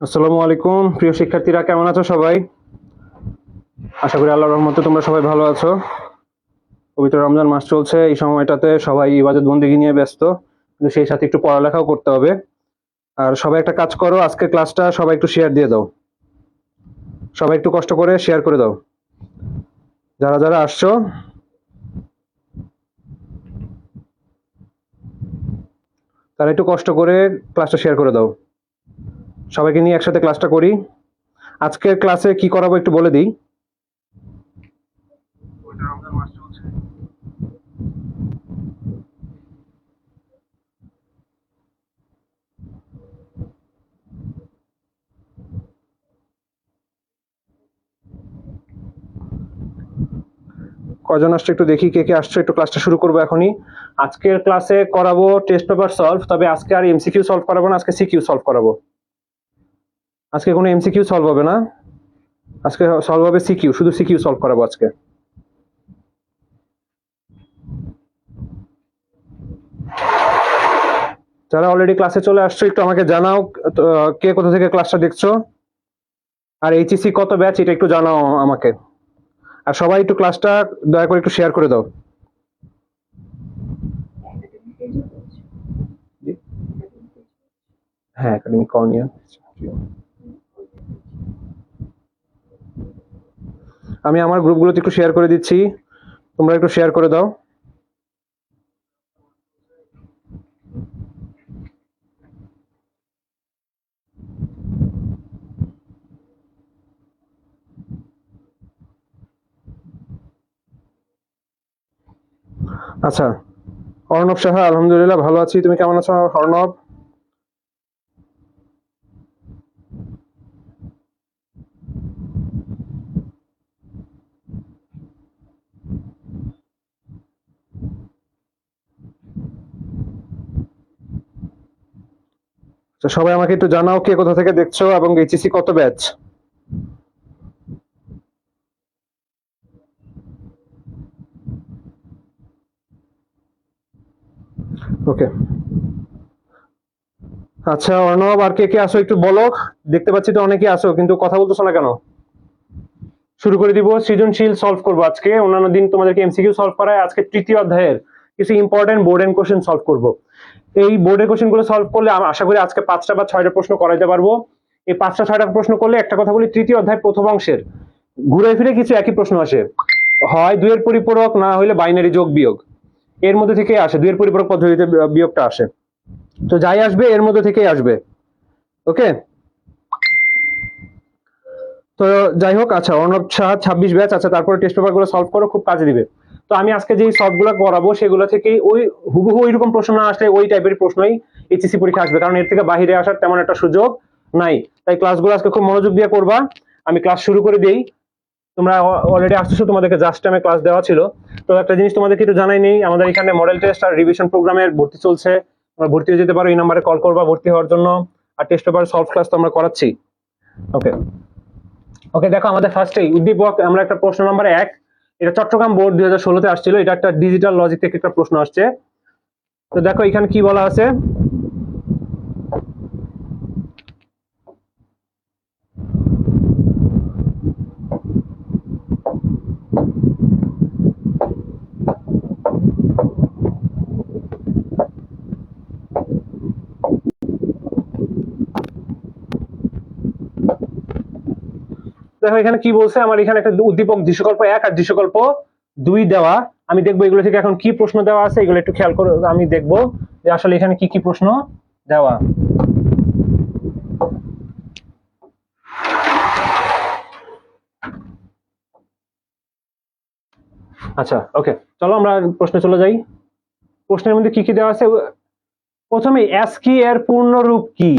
আসসালামু আলাইকুম প্রিয় শিক্ষার্থীরা, কেমন আছো সবাই? আশা করি আল্লাহর রহমতে তোমরা সবাই ভালো আছো। পবিত্র রমজান মাস চলছে, এই সময়টাতে সবাই ইবাদত বন্দেগী নিয়ে ব্যস্ত, কিন্তু সেই সাথে একটু পড়ালেখাও করতে হবে। আর সবাই একটা কাজ করো, আজকের ক্লাসটা সবাই একটু শেয়ার দিয়ে দাও, সবাই একটু কষ্ট করে শেয়ার করে দাও। যারা যারা আসছো তারা একটু কষ্ট করে ক্লাসটা শেয়ার করে দাও। সবাইকে নিয়ে একসাথে ক্লাসটা করি। আজকের ক্লাসে কি করাবো একটু বলে দিই। কজন আসছে একটু দেখি, কে কে আসছো। একটু ক্লাসটা শুরু করবো এখনই। আজকের ক্লাসে করাবো টেস্ট পেপার সলভ, তবে আজকে আর এমসিকিউ সলভ করাবো না, আজকে সিকিউ সলভ করাবো। আজকে কোনো এমসিকিউ সলভ হবে না, আজকে সলভ হবে সিকিউ, শুধু সিকিউ সলভ করাবো আজকে। যারা অলরেডি ক্লাসে চলে আসছো একটু আমাকে জানাও কে কোথা থেকে ক্লাসটা দেখছো, আর এইচএসসি কত ব্যাচ এটা একটু জানাও আমাকে। আর সবাই একটু ক্লাসটা দয়া করে একটু শেয়ার করে দাও। হ্যাঁ, একাডেমিক কর্নিয়া। আমি আমার গ্রুপগুলোতে একটু শেয়ার করে দিচ্ছি, তোমরা একটু শেয়ার করে দাও। আচ্ছা, অর্ণব সাহা, আলহামদুলিল্লাহ ভালো আছি, তুমি কেমন আছো অর্ণব? সবাই আমাকে একটু জানাও কে কোথা থেকে দেখছো এবং এইচএসসি কত ব্যাচ। ওকে, আচ্ছা অর্ণব, আর কে কে আসো একটু বলো। দেখতে পাচ্ছি তো অনেকে আসো, কিন্তু কথা বলতেছো না কেন? শুরু করে দিব। সৃজনশীল সলভ করবো আজকে, অন্যান্য দিন তোমাদেরকে এমসিকিউ সলভ করায়, আজকে তৃতীয় অধ্যায়ের কিছু important board and question solve করব। এই বোর্ডের কোশ্চেন গুলো সলভ করলে আশা করি আজকে 5টা বা 6টা প্রশ্ন করাইতে পারবো। এই 5টা 6টা প্রশ্ন করলে, একটা কথা বলি, তৃতীয় অধ্যায় প্রথম অংশের ঘুরে ফিরে কিছু একই প্রশ্ন আসে, হয় দুইয়ের পরিপূরক, না হলে বাইনারি যোগ বিয়োগ, এর মধ্যে থেকে আসে। দুইয়ের পরিপূরক পদ্ধতিতে বিয়োগটা আসে, তো যাই আসবে এর মধ্যে থেকেই আসবে। ওকে, তো যাই হোক, আচ্ছা অর্ণব সাহা 26 ব্যাচ, আচ্ছা তারপরে টেস্ট পেপার গুলো সলভ করো, খুব কাজে দিবে। তো আমি আজকে যেই সলভ গুলো করাবো সেগুলো থেকেই ওই হুবহু ওইরকম প্রশ্ন না আসলে ওই টাইপের প্রশ্নই এইচএসসি পরীক্ষা আসবে, কারণ এর থেকে বাহিরে আসার তেমন একটা সুযোগ নাই। তাই ক্লাসগুলো আজকে খুব মনোযোগ দিয়ে করবা। আমি ক্লাস শুরু করে দিই। তোমরা অলরেডি আসছো, তোমাদেরকে জাস্ট টাইমে ক্লাস দেওয়া ছিল। তো একটা জিনিস তোমাদেরকে একটু জানাই নেই, আমাদের এখানে মডেল টেস্ট আর রিভিশন প্রোগ্রামের ভর্তি চলছে। তোমরা ভর্তি হয়ে যেতে পারো, এই নাম্বারে কল করবা ভর্তি হওয়ার জন্য। আর টেস্ট পেপার সলভ ক্লাস তো আমরা করাচ্ছি। ওকে ওকে, দেখো আমাদের ফার্স্টেই উদ্দীপক, আমরা একটা প্রশ্ন নাম্বার 1, এটা চট্টগ্রাম বোর্ড 2016-তে আসছিল, এটা একটা ডিজিটাল লজিক থেকে একটা প্রশ্ন আসছে। তো দেখো এখানে কি বলা আছে। দেখো এখানে কি বলছে, আমার এখানে একটা উদ্দীপক দৃশ্যকল্প 1 আর দৃশ্যকল্প 2 দেওয়া। আমি দেখবো এগুলো থেকে এখন কি প্রশ্ন দেওয়া আছে, এগুলো একটু খেয়াল করে আমি দেখবো যে আসলে এখানে কি কি প্রশ্ন দেওয়া। আচ্ছা ওকে, চলো আমরা প্রশ্নে চলে যাই। প্রশ্নের মধ্যে কি কি দেওয়া আছে। প্রথমে অ্যাসকি এর পূর্ণ রূপ কি,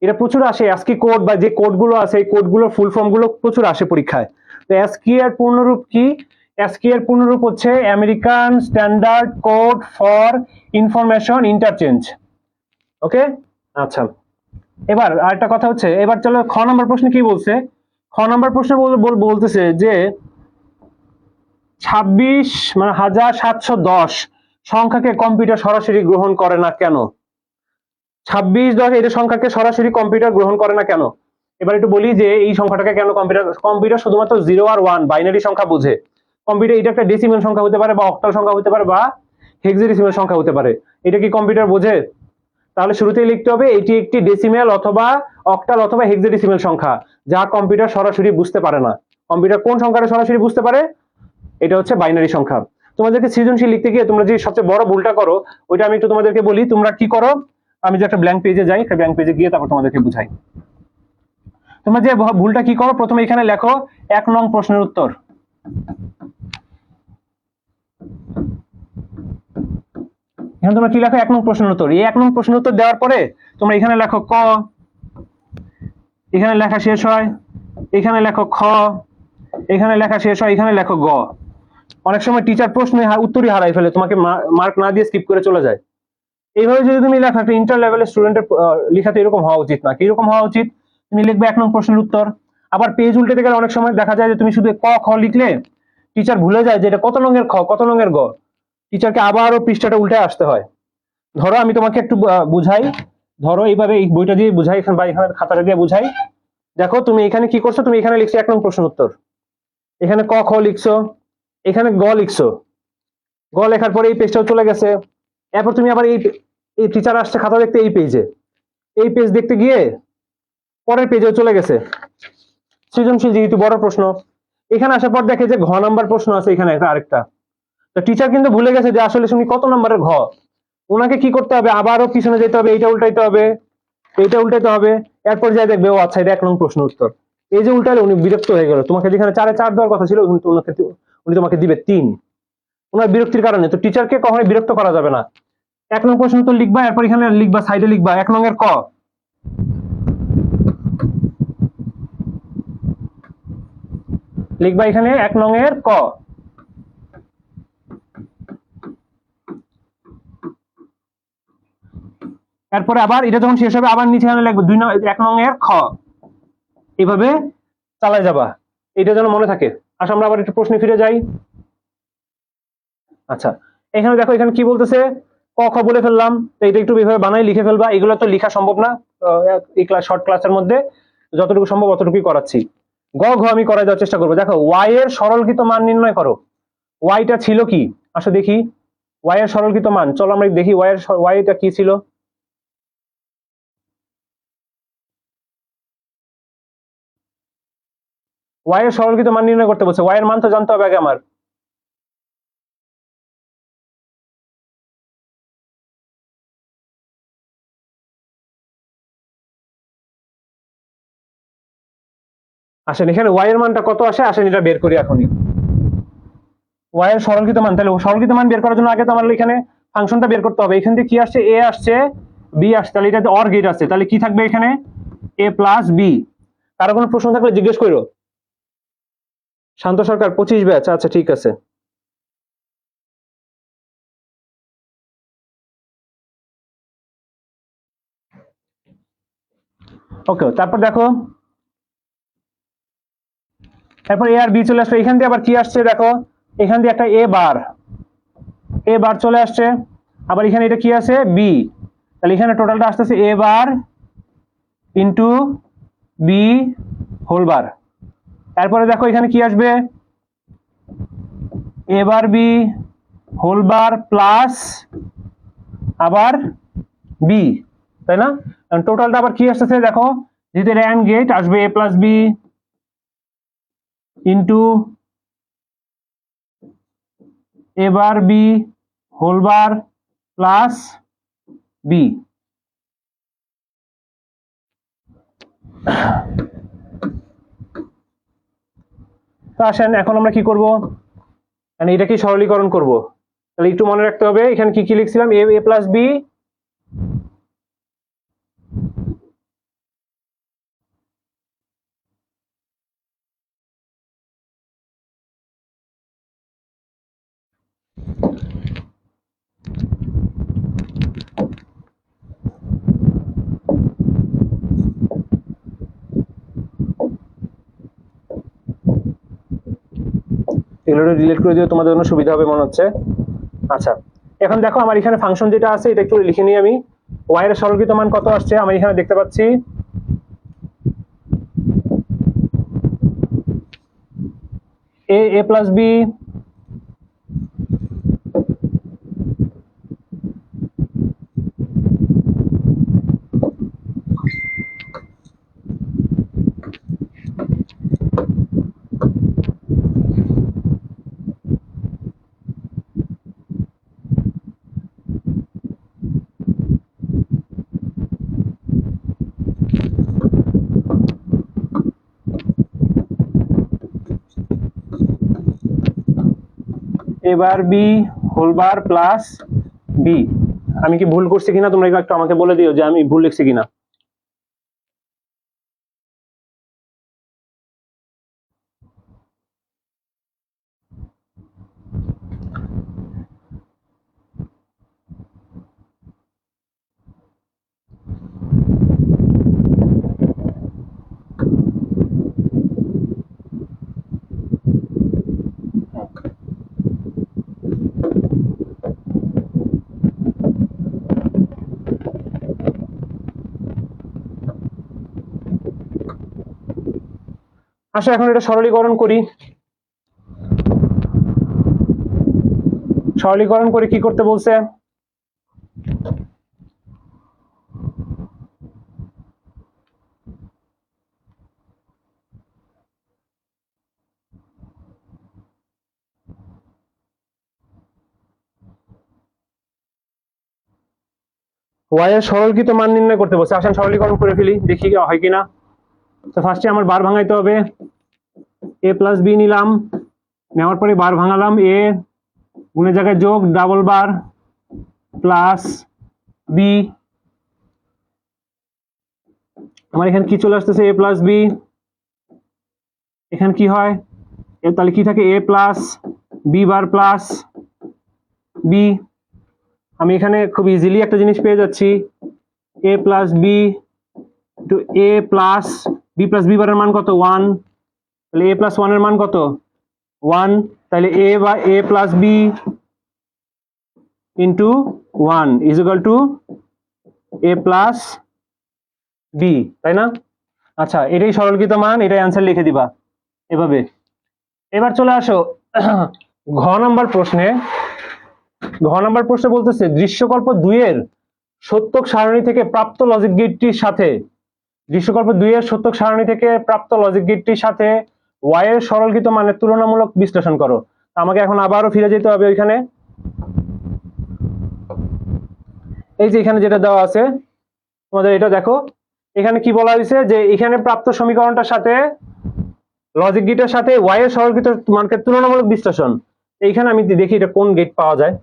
এটা প্রচুর আসে। অ্যাসকি কোড বা যে কোডগুলো আছে, এই কোডগুলোর ফুল ফর্ম গুলো প্রচুর আসে পরীক্ষায়। তো অ্যাসকি এর পূর্ণরূপ কি? অ্যাসকি এর পূর্ণরূপ হচ্ছে American standard code for information interchange. Okay, আচ্ছা এবার আরেকটা কথা হচ্ছে, এবার চলো খ নম্বর প্রশ্নে কি বলছে। খ নম্বর প্রশ্নে বলতেছে যে 26 মানে 1710 সংখ্যাকে কম্পিউটার সরাসরি গ্রহণ করে না কেন? 2610 এটা সংখ্যাকে সরাসরি কম্পিউটার গ্রহণ করে না কেন? এবার একটু বলি যে এই সংখ্যাটাকে কেন কম্পিউটার শুধুমাত্র 0 আর 1 বাইনারি সংখ্যা বুঝে। কম্পিউটার এটা একটা ডেসিমেল সংখ্যা হতে পারে বা অক্টাল সংখ্যা হতে পারে বা হেক্সাডেসিমেল সংখ্যা হতে পারে। এটা কি কম্পিউটার বোঝে? তাহলে শুরুতেই লিখতে হবে এটি একটি ডেসিমেল অথবা অক্টাল অথবা হেক্সাডেসিমেল সংখ্যা, যা কম্পিউটার সরাসরি বুঝতে পারে না। কম্পিউটার কোন সংখ্যাটা সরাসরি বুঝতে পারে? এটা হচ্ছে বাইনারি সংখ্যা। তোমাদেরকে সৃজনশীল লিখতে গিয়ে তোমরা যে সবচেয়ে বড় ভুলটা করো ওইটা আমি একটু তোমাদেরকে বলি। তোমরা কি করো, আমি যে একটা ব্ল্যাঙ্ক পেজে যাই, একটা ব্ল্যাঙ্ক পেজে গিয়ে তারপর তোমাদেরকে বুঝাই। তোমরা যে ভুলটা কি করো, প্রথমে এখানে লেখো 1 নং প্রশ্নের উত্তর। এখানে তোমরা কি লেখো? 1 নং প্রশ্নের উত্তর। এই 1 নং প্রশ্নের উত্তর দেওয়ার পরে তোমরা এখানে লেখো ক, এখানে লেখা শেষ হয়, এখানে লেখো খ, এখানে লেখা শেষ হয়, এখানে লেখো গ। অনেক সময় টিচার প্রশ্নে উত্তরই হারাই ফেলে, তোমাকে মার্ক না দিয়ে স্কিপ করে চলে যায়। এইভাবে যদি তুমি লেখো, একটা ইন্টার লেভেলের স্টুডেন্টের লেখাতে এরকম হওয়া উচিত না। কিরকম হওয়া উচিত? তুমি লিখবে 1 নং প্রশ্নের উত্তর। আবার পেজ উল্টেতে গেলে অনেক সময় দেখা যায় যে তুমি শুধু ক খ লিখলে টিচার ভুলে যায় যে এটা কত নঙের খ কত নঙের গ। টিচারকে আবারও পৃষ্ঠাটা উল্টে আসতে হয়। ধরো আমি তোমাকে একটু বুঝাই, ধরো এইভাবে এই বইটা দিয়ে বুঝাই, এখানে বা এখানে খাতাটা দিয়ে বুঝাই। দেখো তুমি এখানে কি করছো, তুমি এখানে লিখছো 1 নং প্রশ্নের উত্তর, এখানে ক খ লিখছো, এখানে গ লিখছো, গ লেখার পরে এই পেজটাও চলে গেছে। এরপর তুমি আবার এই টিচার আসছে খাতা দেখতে এই পেজে, এই পেজ দেখতে গিয়ে পরের পেজেও চলে গেছে। সৃজনশীল যেহেতু বড় প্রশ্ন, এখানে আসার পর দেখে যে ঘ নাম্বার প্রশ্ন আছে এখানে একটা আরেকটা। তো টিচার কিন্তু ভুলে গেছে যে আসলে শুনি কত নাম্বারের ঘ। ওনাকে কি করতে হবে, আবারও পিছনে যেতে হবে, এইটা উল্টাইতে হবে, এইটা উল্টাইতে হবে। এরপর যাই দেখবে ও আচ্ছা এটা 1 নং প্রশ্ন উত্তর। এই যে উল্টালে উনি বিরক্ত হয়ে গেল, তোমাকে যেখানে 4-এ 4 দেওয়ার কথা ছিল উনি তোমাকে দিবে 3। ওনার বিরক্তির কারণে। তো টিচারকে কখনোই বিরক্ত করা যাবে না। 1 নং প্রশ্ন উত্তর লিখবা, এরপর এখানে লিখবা, সাইডে লিখবা 1 নং এর ক, লিখবা এখানে 1 নং এর ক। এরপরে আবার এটা যখন শেষ হবে আবার নিচে লিখবে 1 নং এর খ। এইভাবে চালায় যাবা, এটা যেন মনে থাকে। আসলে আমরা আবার একটু প্রশ্নে ফিরে যাই। আচ্ছা, এখানে দেখো এখানে কি বলতেছে, ক খ বলে ফেললাম, তো এটা একটু এইভাবে বানাই লিখে ফেলবা। এগুলো তো লেখা সম্ভব না এই শর্ট ক্লাসের মধ্যে, যতটুকু সম্ভব অতটুকুই করাচ্ছি। গ ঘ আমি করাই দেওয়ার চেষ্টা করবো। দেখো ওয়াই এর সরলকৃত মান নির্ণয় করো। ওয়াইটা ছিল কি, আসো দেখি ওয়াই এর সরলকৃত মান। চলো আমরা দেখি ওয়াইটা কি ছিল। ওয়াই এর সরলকৃত মান নির্ণয় করতে বলছে, ওয়াই এর মান তো জানতে হবে আগে আমার। আসেন এখানে ওয়াই এর মানটা কত আসে, আসেন এটা বের করি এখনই। ওয়াই এর সরলকৃত মান, তাহলে সরলকৃত মান বের করার জন্য আগে তো আমার এখানে ফাংশনটা বের করতে হবে। এখান থেকে কি আসছে, এ আসছে, বি আসছে, তাহলে এটা অর গেট আছে, তাহলে কি থাকবে এখানে এ প্লাস বি। কারো কোনো প্রশ্ন থাকলে জিজ্ঞেস করো। শান্ত সরকার 25 ব্যাচ, আচ্ছা ঠিক আছে। ওকে, তারপর দেখো এরপর এ আর বি চলে আসবে। এখান দিয়ে আবার কি আসছে দেখো, এখান দিয়ে একটা এ বার চলে আসছে। আবার এখানে এটা কি আছে, বি, তাহলে এখানে টোটালটা আসতেছে A bar into B whole bar. তারপরে দেখো এখানে কি আসবে, A bar B whole bar plus আবার বি, তাই না? টোটালটা আবার কি আসতেছে দেখো, যেহেতু এটা অ্যান্ড গেট আসবে A plus B into A bar B whole bar plus B. তো আসেন এখন আমরা কি করব, মানে এটাকে সরলীকরণ করব। তাহলে একটু মনে রাখতে হবে এখানে কি কি লিখছিলাম, এ প্লাস বি এগুলো ডিলিট করে দিও, তোমাদের জন্য সুবিধা হবে মনে হচ্ছে। আচ্ছা, এখন দেখো আমার এখানে ফাংশন যেটা আছে এটা একটু লিখে নিই আমি। ওয়াই এর সরলকৃত মান কত আসছে, আমি এখানে দেখতে পাচ্ছি a plus B a bar B whole bar plus B. আমি কি ভুল করছি কিনা তোমরা একটু আমাকে বলে দিও যে আমি ভুল লিখছি কিনা। আসো এখন এটা সরলীকরণ করি। সরলীকরণ করে কি করতে বলছে? y এর সরলীকৃত মান নির্ণয় করতে বলছে। আসেন সরলীকরণ করে ফেলি, দেখি হয় কিনা। তো ফার্স্টে আমার বার ভাঙাইতে হবে। a প্লাস বি নিলাম, নেওয়ার পরে বার ভাঙালাম, a গুণের জায়গায় যোগ ডাবল বার প্লাস বি। আমার এখানে কি চলে আসতেছে? a plus B. এখানে কি হয়? তাহলে কি থাকে? a plus B bar plus B. আমি এখানে খুব ইজিলি একটা জিনিস পেয়ে যাচ্ছি, a plus B to a plus B plus B বারের মান কত? 1। তাহলে a প্লাস 1 এর মান কত? 1। তাহলে a বা a plus B into 1 is equal to a plus B, তাই না? আচ্ছা, এটাই সরলীকৃত মান, এটাই অ্যান্সার লিখে দিবা এভাবে। এবার চলে আসো ঘ নাম্বার প্রশ্নে। ঘ নাম্বার প্রশ্নে বলতেছে দৃশ্যকল্প 2 এর সত্যক সারণী থেকে প্রাপ্ত লজিক গেটটির সাথে, দৃশ্যকল্প 2 এর সত্যক সারণী থেকে প্রাপ্ত লজিক গেটটির সাথে y এর সরলীকৃত মানের তুলনামূলক বিশ্লেষণ করো। আমাকে এখন আবারও ফিরে যেতে হবে ওইখানে। এই যে এখানে যেটা দেওয়া আছে তোমাদের, এটা দেখো এখানে কি বলা হয়েছে যে এখানে প্রাপ্ত সমীকরণটার সাথে লজিক গেটের সাথে y এর সরলীকৃত মানকে তুলনামূলক বিশ্লেষণ। এইখানে আমি দেখি এটা কোন গেট পাওয়া যায়।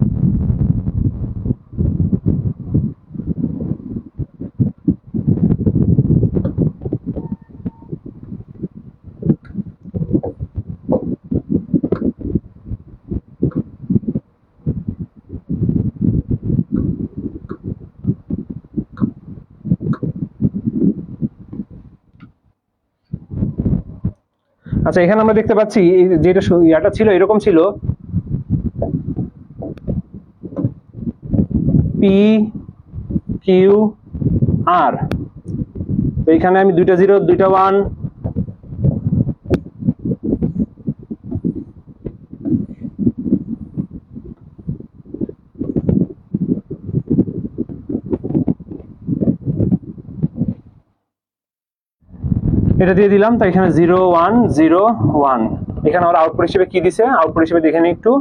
আচ্ছা, এখানে আমরা দেখতে পাচ্ছি যেটা ইয়াটা ছিল এরকম ছিল, পি কিউ আর। তো এখানে আমি দুইটা 0 দুইটা 1, এটা দিয়ে দিলাম। তো এখানে 0 1 0 1। এখানে আমার আউটপুট হিসেবে কি দিছে? আউটপুট হিসেবে দেখে নিই একটু।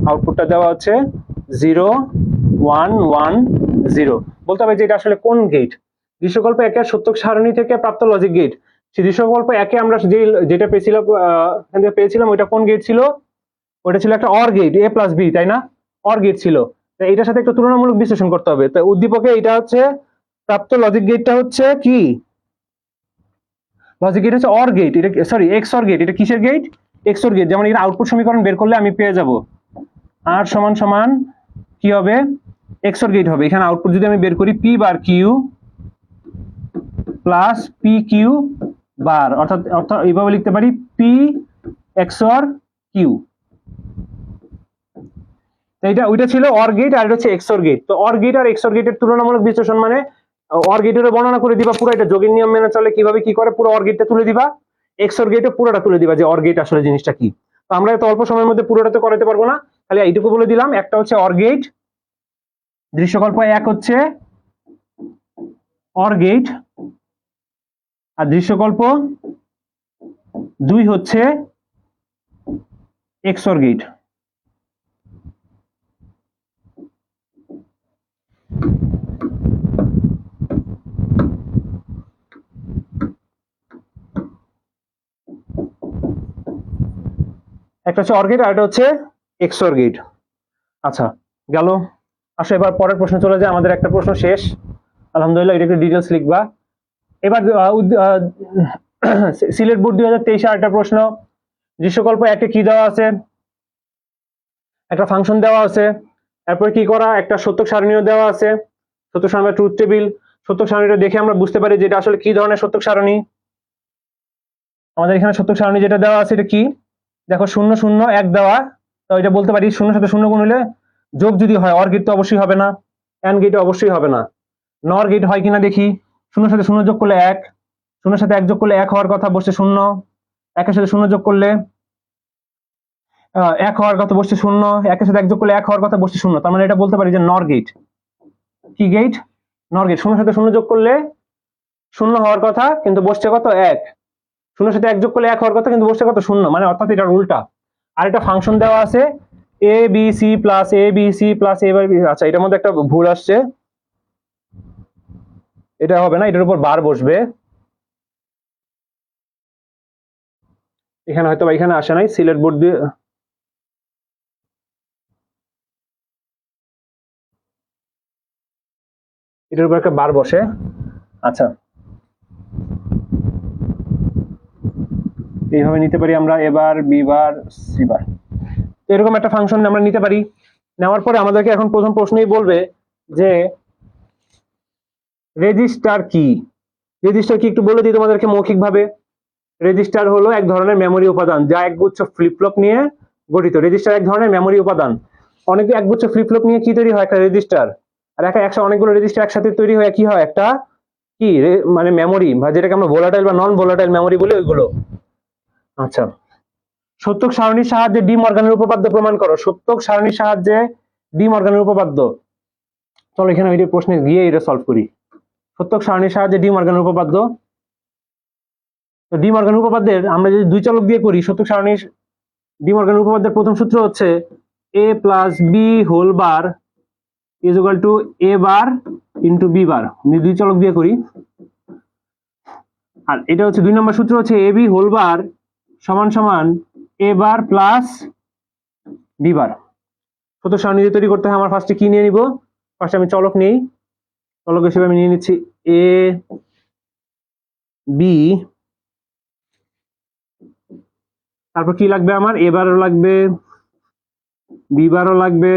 আউটপুটটা দেওয়া হচ্ছে 0 1 1 0। বলতে হবে যে এটা আসলে কোন গেট। দৃশ্যকল্প 1 এর সত্যক সারণী থেকে প্রাপ্ত লজিক গেট। সেই দৃশ্যকল্প 1 এ আমরা যেটা পেয়েছিলাম ওইটা কোন গেট ছিল? ওটা ছিল একটা OR gate, a plus B, তাই না? অর গেট ছিল। তাই এটার সাথে একটু তুলনামূলক বিশ্লেষণ করতে হবে। তাই উদ্দীপকে এটা হচ্ছে প্রাপ্ত লজিক গেটটা হচ্ছে কি? লজিক গেট হচ্ছে অর গেট, এটা সরি এক্স অর গেট। এটা কিসের গেট? X OR gate. যেমন এর আউটপুট সমীকরণ বের করলে আমি পেয়ে যাব আর সমান সমান কি হবে? এক্স অর গেট হবে। এখানে আউটপুট যদি আমি বের করি P bar Q plus P Q bar, অর্থাৎ এইভাবে লিখতে পারি পি এক্স অর কিউ। এইটা ওইটা ছিল অর গেট আর এটা হচ্ছে এক্স অর গেট। তো অর গেট আর এক্স অর গেটের তুলনামূলক বিশ্লেষণ মানে অর গেটের বর্ণনা করে দিবা পুরো, এটা যোগের নিয়ম মেনে চলে কিভাবে কি করে পুরো অর গেটটা তুলে দিবা, এক্স অর গেটে পুরোটা তুলে দিবা যে অর গেট আসলে জিনিসটা কি। তো আমরা এত অল্প সময়ের মধ্যে পুরোটা তো করাতে পারবো না, খালি এইটুকু বলে দিলাম। একটা হচ্ছে অর গেট, দৃশ্যকল্প 1 হচ্ছে অর গেট, আর দৃশ্যকল্প 2 হচ্ছে এক্সঅর গেট। একটা হচ্ছে অর গেট আর একটা হচ্ছে এক্সঅর গেট। আচ্ছা গেল। আসো এবার পরের প্রশ্ন চলে যায়, আমাদের একটা প্রশ্ন শেষ আলহামদুলিল্লাহ, এটা একটু ডিটেলস লিখবা। এবার সিলেট বোর্ড 2023 একটা প্রশ্ন। দৃশ্যকল্প একটা কি দেওয়া আছে, একটা ফাংশন দেওয়া আছে, তারপরে কি করা, একটা সত্যক সারণীও দেওয়া আছে, সত্যক সারণী ট্রুথ টেবিল। সত্যক সারণীটা দেখে আমরা বুঝতে পারি যে এটা আসলে কি ধরনের সত্যক সারণী। আমাদের এখানে সত্যক সারণী যেটা দেওয়া আছে এটা কি, দেখো 0 0 1 দেওয়া, তো এটা বলতে পারি 0 সাথে 0 গুণ হলে যোগ যদি হয়, অর গেট তো অবশ্যই হবে না, এন্ড গেট অবশ্যই হবে না, নর গেট হয় কিনা দেখি। 0 সাথে 0 যোগ করলে 1, 0 সাথে 1 যোগ করলে 1 হওয়ার কথা, বসছে 0। 1 এর সাথে 0 যোগ করলে 1 হওয়ার কথা, বসছে 0। 1 এর সাথে 1 যোগ করলে 1 হওয়ার কথা, বসছে 0। তার মানে এটা বলতে পারি যে নর গেট। কি গেট? নর গেট। 0 সাথে 0 যোগ করলে 0 হওয়ার কথা, কিন্তু বসছে কত 1। 0 সাথে 1 যোগ করলে 1 হওয়ার কথা, কিন্তু বসছে কত 0, মানে অর্থাৎ এটার উল্টা। আর একটা ফাংশন দেওয়া আছে A B C plus A B C plus A by B. আচ্ছা এটার মধ্যে একটা ভুল আসছে, এটা হবে না, এটার উপর বার বসবে। এখানে হয়তো বা এখানে আসে নাই, সিলেট বোর্ড দিয়ে এটার উপর একটা বার বসে। আচ্ছা এইভাবে নিতে পারি আমরা, এবার বি বার সি বার, এরকম একটা ফাংশন আমরা নিতে পারি। নেওয়ার পরে আমাদেরকে এখন প্রথম প্রশ্নই বলবে যে রেজিস্টার কি। রেজিস্টার কি একটু বলে দিই তোমাদেরকে মৌখিকভাবে। রেজিস্টার হলো এক ধরনের মেমোরি উপাদান যা একগুচ্ছ ফ্লিপফ্লপ নিয়ে গঠিত। রেজিস্টার এক ধরনের মেমোরি উপাদান। অনেক একগুচ্ছ ফ্লিপফ্লপ নিয়ে কি তৈরি হয়, একটা রেজিস্টার। আর অনেকগুলো রেজিস্টার একসাথে তৈরি হয়ে কি হয়, একটা কি মানে মেমোরি, বা যেটাকে আমরা ভোলাটাইল বা নন ভোলাটাইল মেমোরি বলি, ওইগুলো। আচ্ছা সত্যক সারণীর সাহায্যে ডি মর্গানের উপপাদ্য প্রমাণ করো। সত্যক সারণীর সাহায্যে ডি মর্গানের উপপাদ্য। চলো এখানে ওই প্রশ্নে গিয়ে এটা সলভ করি। সত্যক সারণীর সাহায্যে ডি মর্গানের উপপাদ্য। ডি মর্গান উপপাদ্যের আমরা যদি দুই চলক দিয়ে করি, সত্যক সারণীর ডি মর্গান উপপাদ্যের প্রথম সূত্র হচ্ছে a plus B whole bar is equal to a bar into B bar. দুই চলক দিয়ে করি। আর এটা হচ্ছে 2 নম্বর সূত্র হচ্ছে a b হোল বার সমান সমান a bar plus B bar. সত্যক সারণী দিয়ে তৈরি করতে হয়, আমার ফার্স্টে কি নিয়ে নিব, ফার্স্টে আমি চলক নেই। চলক হিসেবে আমি নিয়ে নিচ্ছি a b, তারপর কি লাগবে আমার, এ বারও লাগবে, বি বারও লাগবে,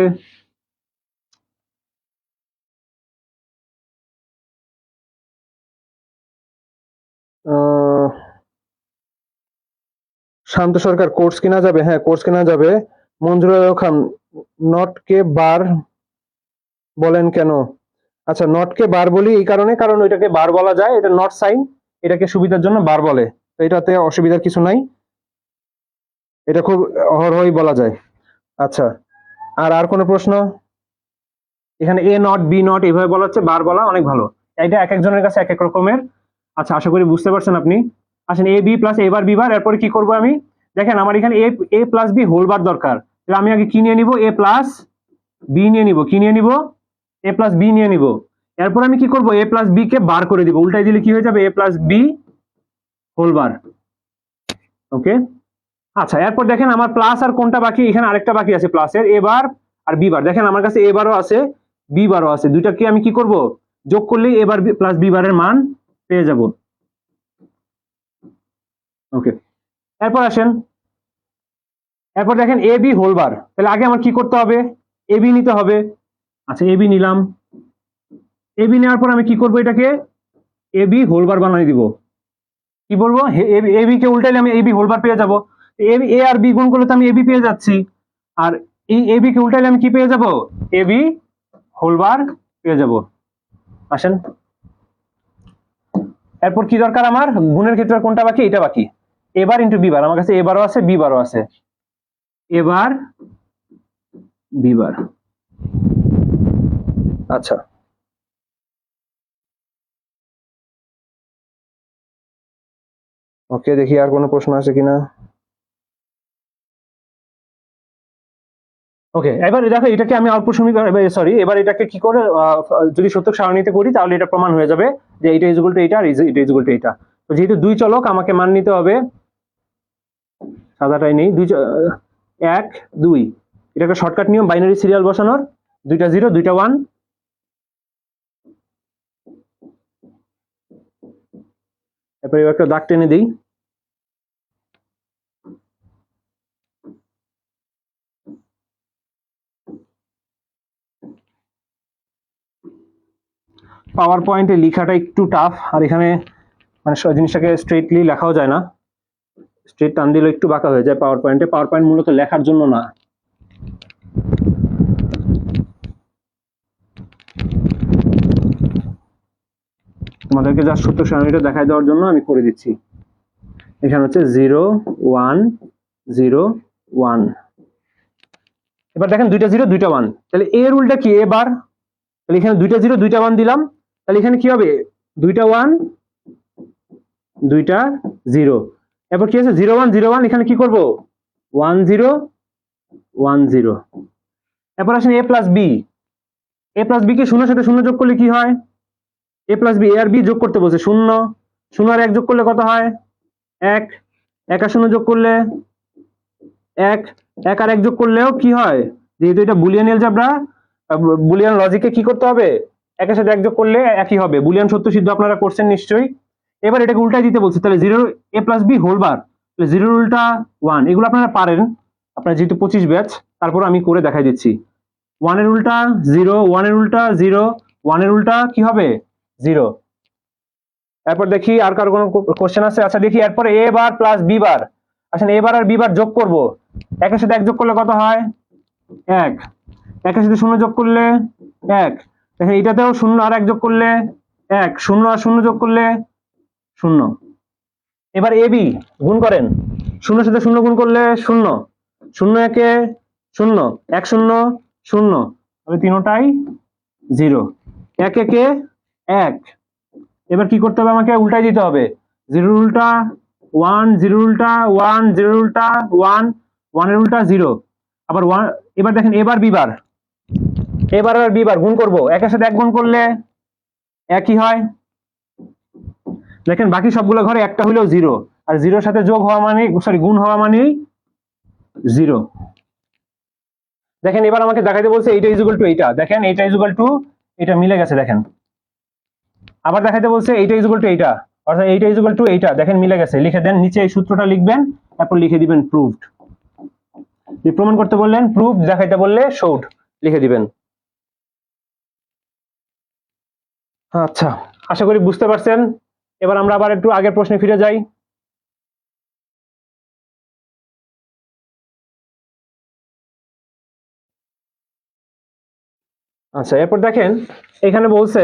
শান্ত সরকার কোর্স কেনা যাবে, হ্যাঁ কোর্স কেনা যাবে। মঞ্জুর খান নট কে বার বলেন কেন? আচ্ছা নট কে বার বলি এই কারণে, কারণ ওইটাকে বার বলা যায়, এটা নট সাইন, এটাকে সুবিধার জন্য বার বলে, তো এটাতে অসুবিধার কিছু নাই, এটা খুব অহরহই বলা যায়। আচ্ছা আর কোনো প্রশ্ন? এখানে এ নট বি নট এইভাবে বলা হচ্ছে, বার বলা অনেক ভালো, এটা এক একজনের কাছে এক এক রকমের। আচ্ছা আশা করি বুঝতে পারছেন আপনি। আসেন এ বি প্লাস এবার বি বার, এরপরে কি করবো আমি, দেখেন আমার এখানে এ প্লাস বি হোল বার দরকার, তাহলে আমি আগে কি নিয়ে নিব, এ প্লাস বি নিয়ে নিব। কি নিয়ে নিব, এ প্লাস বি নিয়ে নিব। এরপর আমি কি করব, এ প্লাস বি কে বার করে দিব, উল্টাই দিলে কি হয়ে যাবে, এ প্লাস বি হোল বার। ওকে আচ্ছা এরপর দেখেন আমার প্লাস আর কোনটা বাকি, এখানে আরেকটা বাকি আছে প্লাসের, এ বার আর বি বার। দেখেন আমার কাছে এ বারও আছে বি বারও আছে, দুইটাকে আমি কি করব, যোগ করলেই এ বার প্লাস বি বারের মান পেয়ে যাব। ওকে এরপর আসেন, এরপর দেখেন এ বি হোল বার, তাহলে আগে আমার কি করতে হবে, এ বি নিতে হবে। আচ্ছা এ বি নিলাম, এ বি নেওয়ার পর আমি কি করব, এটাকে এ বি হোল বার বানিয়ে দিব। কি বলবো, এ বি কে উল্টাইলে আমি এ বি হোল বার পেয়ে যাব। এ আর বি গুণ করলে তো আমি এ বি পেয়ে যাচ্ছি, আর এই এ বি কে উল্টাইলে আমি কি পেয়ে যাব, এ বি হোল বার পেয়ে যাব। আসেন এরপর কি দরকার আমার, গুণের ক্ষেত্রে কোনটা বাকি, এটা বাকি, এ বার ইন্টু বি বার। আমার কাছে এ বারও আছে বি বারও আছে, এ বার বি বার। আচ্ছা, ওকে, দেখি আর কোনো প্রশ্ন আছে কিনা। ওকে, এবার দেখো এটাকে আমি আউটপুট সমীকরণ, সরি, এবার এটাকে কি করে যদি সত্যক সারণীতে করি তাহলে এটা প্রমাণ হয়ে যাবে যে এটা ইজ ইকুয়াল টু এইটা আর এটা ইজ ইকুয়াল টু এইটা। তো যেহেতু দুই চলক আমাকে মান নিতে হবে, সাদাটাই নেই, 1 2, এটা একটা শর্টকাট নিয়ম বাইনারি সিরিয়াল বসানোর, দুইটা 0 দুইটা 1। এরপরে একটা দাগ টেনে দিই। পাওয়ার পয়েন্টে লেখাটা একটু টাফ, আর এখানে মানে জিনিসটাকে স্ট্রেটলি লেখাও যায় না, স্ট্রেট টান দিলে একটু বাঁকা হয়ে যায় পাওয়ার পয়েন্টে। পাওয়ার পয়েন্ট মূলত লেখার জন্য না। তোমাদেরকে জাস্ট সত্য সারণীটা দেখাই দেওয়ার জন্য আমি করে দিচ্ছি। এখানে হচ্ছে 0 1 0 1। এবার দেখেন দুইটা 0 দুইটা 1, তাহলে এ রুলটা কি এবার, তাহলে এখানে দুইটা 0 দুইটা 1 দিলাম, তাহলে এখানে কি হবে দুইটা 1 দুইটা 0। এরপর কি আছে 0 1 0 1, এখানে কি করব 1 0 1 0। এরপর আসেন এ প্লাস বি, এ প্লাস বি কে শূন্যের সাথে শূন্য যোগ করলে কি হয়, এ প্লাস বি, এ আর বি যোগ করতে বলছে, 0 0 আর 1 যোগ করলে কত হয় 1, 1 আর 0 যোগ করলে 1, 1 আর 1 যোগ করলেও কি হয়, যেহেতু এটা বুলিয়ান এলজেব্রা, বুলিয়ান লজিকে কি করতে হবে, একের সাথে 1 যোগ করলে একই হবে, বুলিয়ান সত্য সিদ্ধ আপনারা করছেন নিশ্চয়ই। এবার এটাকে উল্টাই দিতে বলছে, তাহলে 0 এ প্লাস বি হোল বার, তাহলে 0 উল্টা 1, এগুলো আপনারা পারেন, আপনারা যেহেতু 25 ব্যাচ, তারপর আমি করে দেখাই দিচ্ছি। 1 এর উল্টা 0, 1 এর উল্টা 0, 1 এর উল্টা কি হবে 0। এরপর দেখি আর কার কোনো কোশ্চেন আছে। আচ্ছা দেখি, এরপর এ বার প্লাস বি বার, আসলে এ বার আর বি বার যোগ করব, একের সাথে 1 যোগ করলে কত হয় 1, একের সাথে 0 যোগ করলে 1, দেখেন এইটাতেও 0 আর 1 যোগ করলে 1, 0 আর 0 যোগ করলে 0। এবার এ বি গুণ করেন, 0 সাথে 0 গুণ করলে 0, 0 একে 0, 1 0 0, তবে তিনটাই 0, 1 একে 1। এবার কি করতে হবে, আমাকে উল্টাই দিতে হবে, 0 উল্টা 1, 0 উল্টা 1, 0 উল্টা 1, 1 এর উল্টা 0, আবার 1। এবার দেখেন এবার বিবার, এবার আর বিবার গুণ করব, একের সাথে 1 গুণ করলে একই হয়, দেখেন বাকি সবগুলো ঘরে একটা হইলেও 0, আর 0 সাথে যোগ হওয়া মানে সরি গুণ হওয়া মানেই 0। দেখেন এবার আমাকে দেখাইতে বলছে এইটা ইজ ইকুয়াল টু এইটা, দেখেন এইটা ইজ ইকুয়াল টু এটা মিলে গেছে, দেখেন আবার দেখাইতে বলছে এইটা ইজ ইকুয়াল টু এইটা, অর্থাৎ এইটা ইজ ইকুয়াল টু এইটা, দেখেন মিলে গেছে, লিখে দেন নিচে এই সূত্রটা লিখবেন, তারপর লিখে দিবেন প্রুভড। প্রমাণ করতে বললেন প্রুভ, দেখাইতে বললে শোড লিখে দিবেন। আচ্ছা, আশা করি বুঝতে পারছেন। এবার আমরা আবার একটু আগের প্রশ্নে ফিরে যাই। আচ্ছা, এরপর দেখেন এখানে বলছে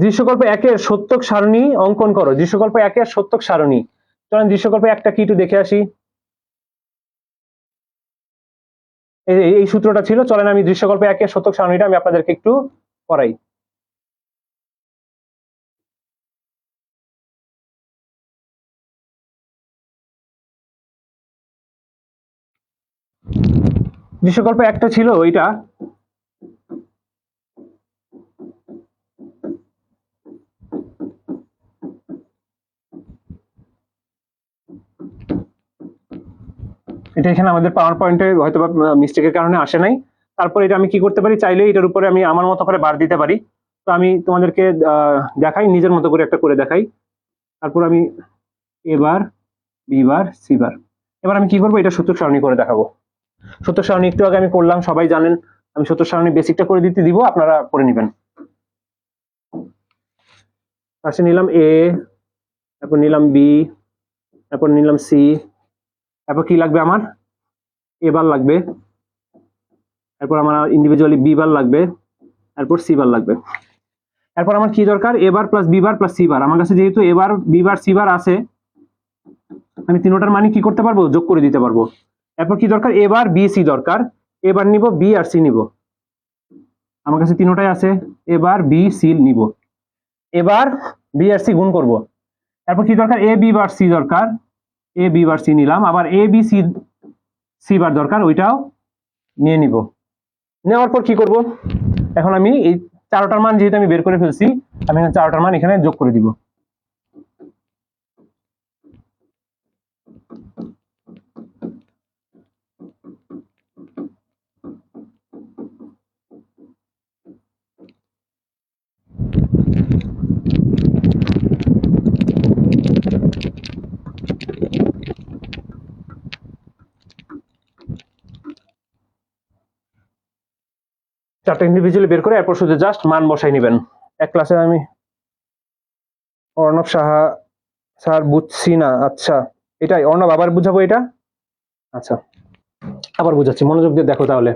দৃশ্যকল্প 1-এর সত্যক সারণী অঙ্কন করো। দৃশ্যকল্প 1-এর সত্যক সারণী, চলেন দৃশ্যকল্প 1টা কি একটু দেখে আসি। এই সূত্রটা ছিল, চলেন আমি দৃশ্যকল্প 1-এর সত্যক সারণীটা আমি আপনাদেরকে একটু করাই। দৃশ্যকল্প 1টা ছিল ওইটা, এটা এখানে আমাদের পাওয়ার পয়েন্টে হয়তো মিস্টেকের কারণে আসে নাই। তারপর এটা আমি কি করতে পারি, চাইলে এটার উপরে আমি আমার মতো করে বার দিতে পারি। তো আমি তোমাদেরকে দেখাই, নিজের মতো করে একটা করে দেখাই। তারপর আমি এবার বি বার সি বার, এবার আমি কি করবো, এটা সূত্র সারণী করে দেখাবো। সূত্র সারণী একটু আগে আমি করলাম, সবাই জানেন। আমি সূত্র সারণী বেসিকটা করে দিতে দিব, আপনারা করে নেবেন। ফার্স্টে নিলাম এ, তারপর নিলাম বি, তারপর নিলাম সি, তারপর কি লাগবে আমার এ বার লাগবে, তারপর আমার ইন্ডিভিজুয়ালি বি বার লাগবে, তারপর সি বার লাগবে। এরপর আমার কি দরকার, A bar plus B bar plus C bar. আমার কাছে যেহেতু এ বার বি বার সি বার আছে, আমি তিনটার মানে কি করতে পারবো, যোগ করে দিতে পারবো। এরপর কি দরকার, এবার বি সি দরকার, এবার নিব বি আর সি নিব, আমার কাছে তিনটাই আছে, এবার বি সি নিব, এবার বি আর সি গুণ করব। এরপর কি দরকার, এ বি বার সি দরকার, এ বি বার সি নিলাম, আবার এ বি সি সি বার দরকার, ওইটাও নিয়ে নিব। নেওয়ার পর কি করব, এখন আমি এই চারটার মান যেহেতু আমি বের করে ফেলছি, আমি এখানে চারটার মান এখানে যোগ করে দিব। চারটা ইন্ডিভিজুয়ালি বের করে এরপর শুধু জাস্ট মান বসাই নেবেন। এক ক্লাসে আমি অর্ণব সাহা স্যার বুঝছি না, আচ্ছা এটাই অর্ণব, আবার বুঝাবো এটা, আচ্ছা আবার বুঝাচ্ছি, মনোযোগ দিয়ে দেখো। তাহলে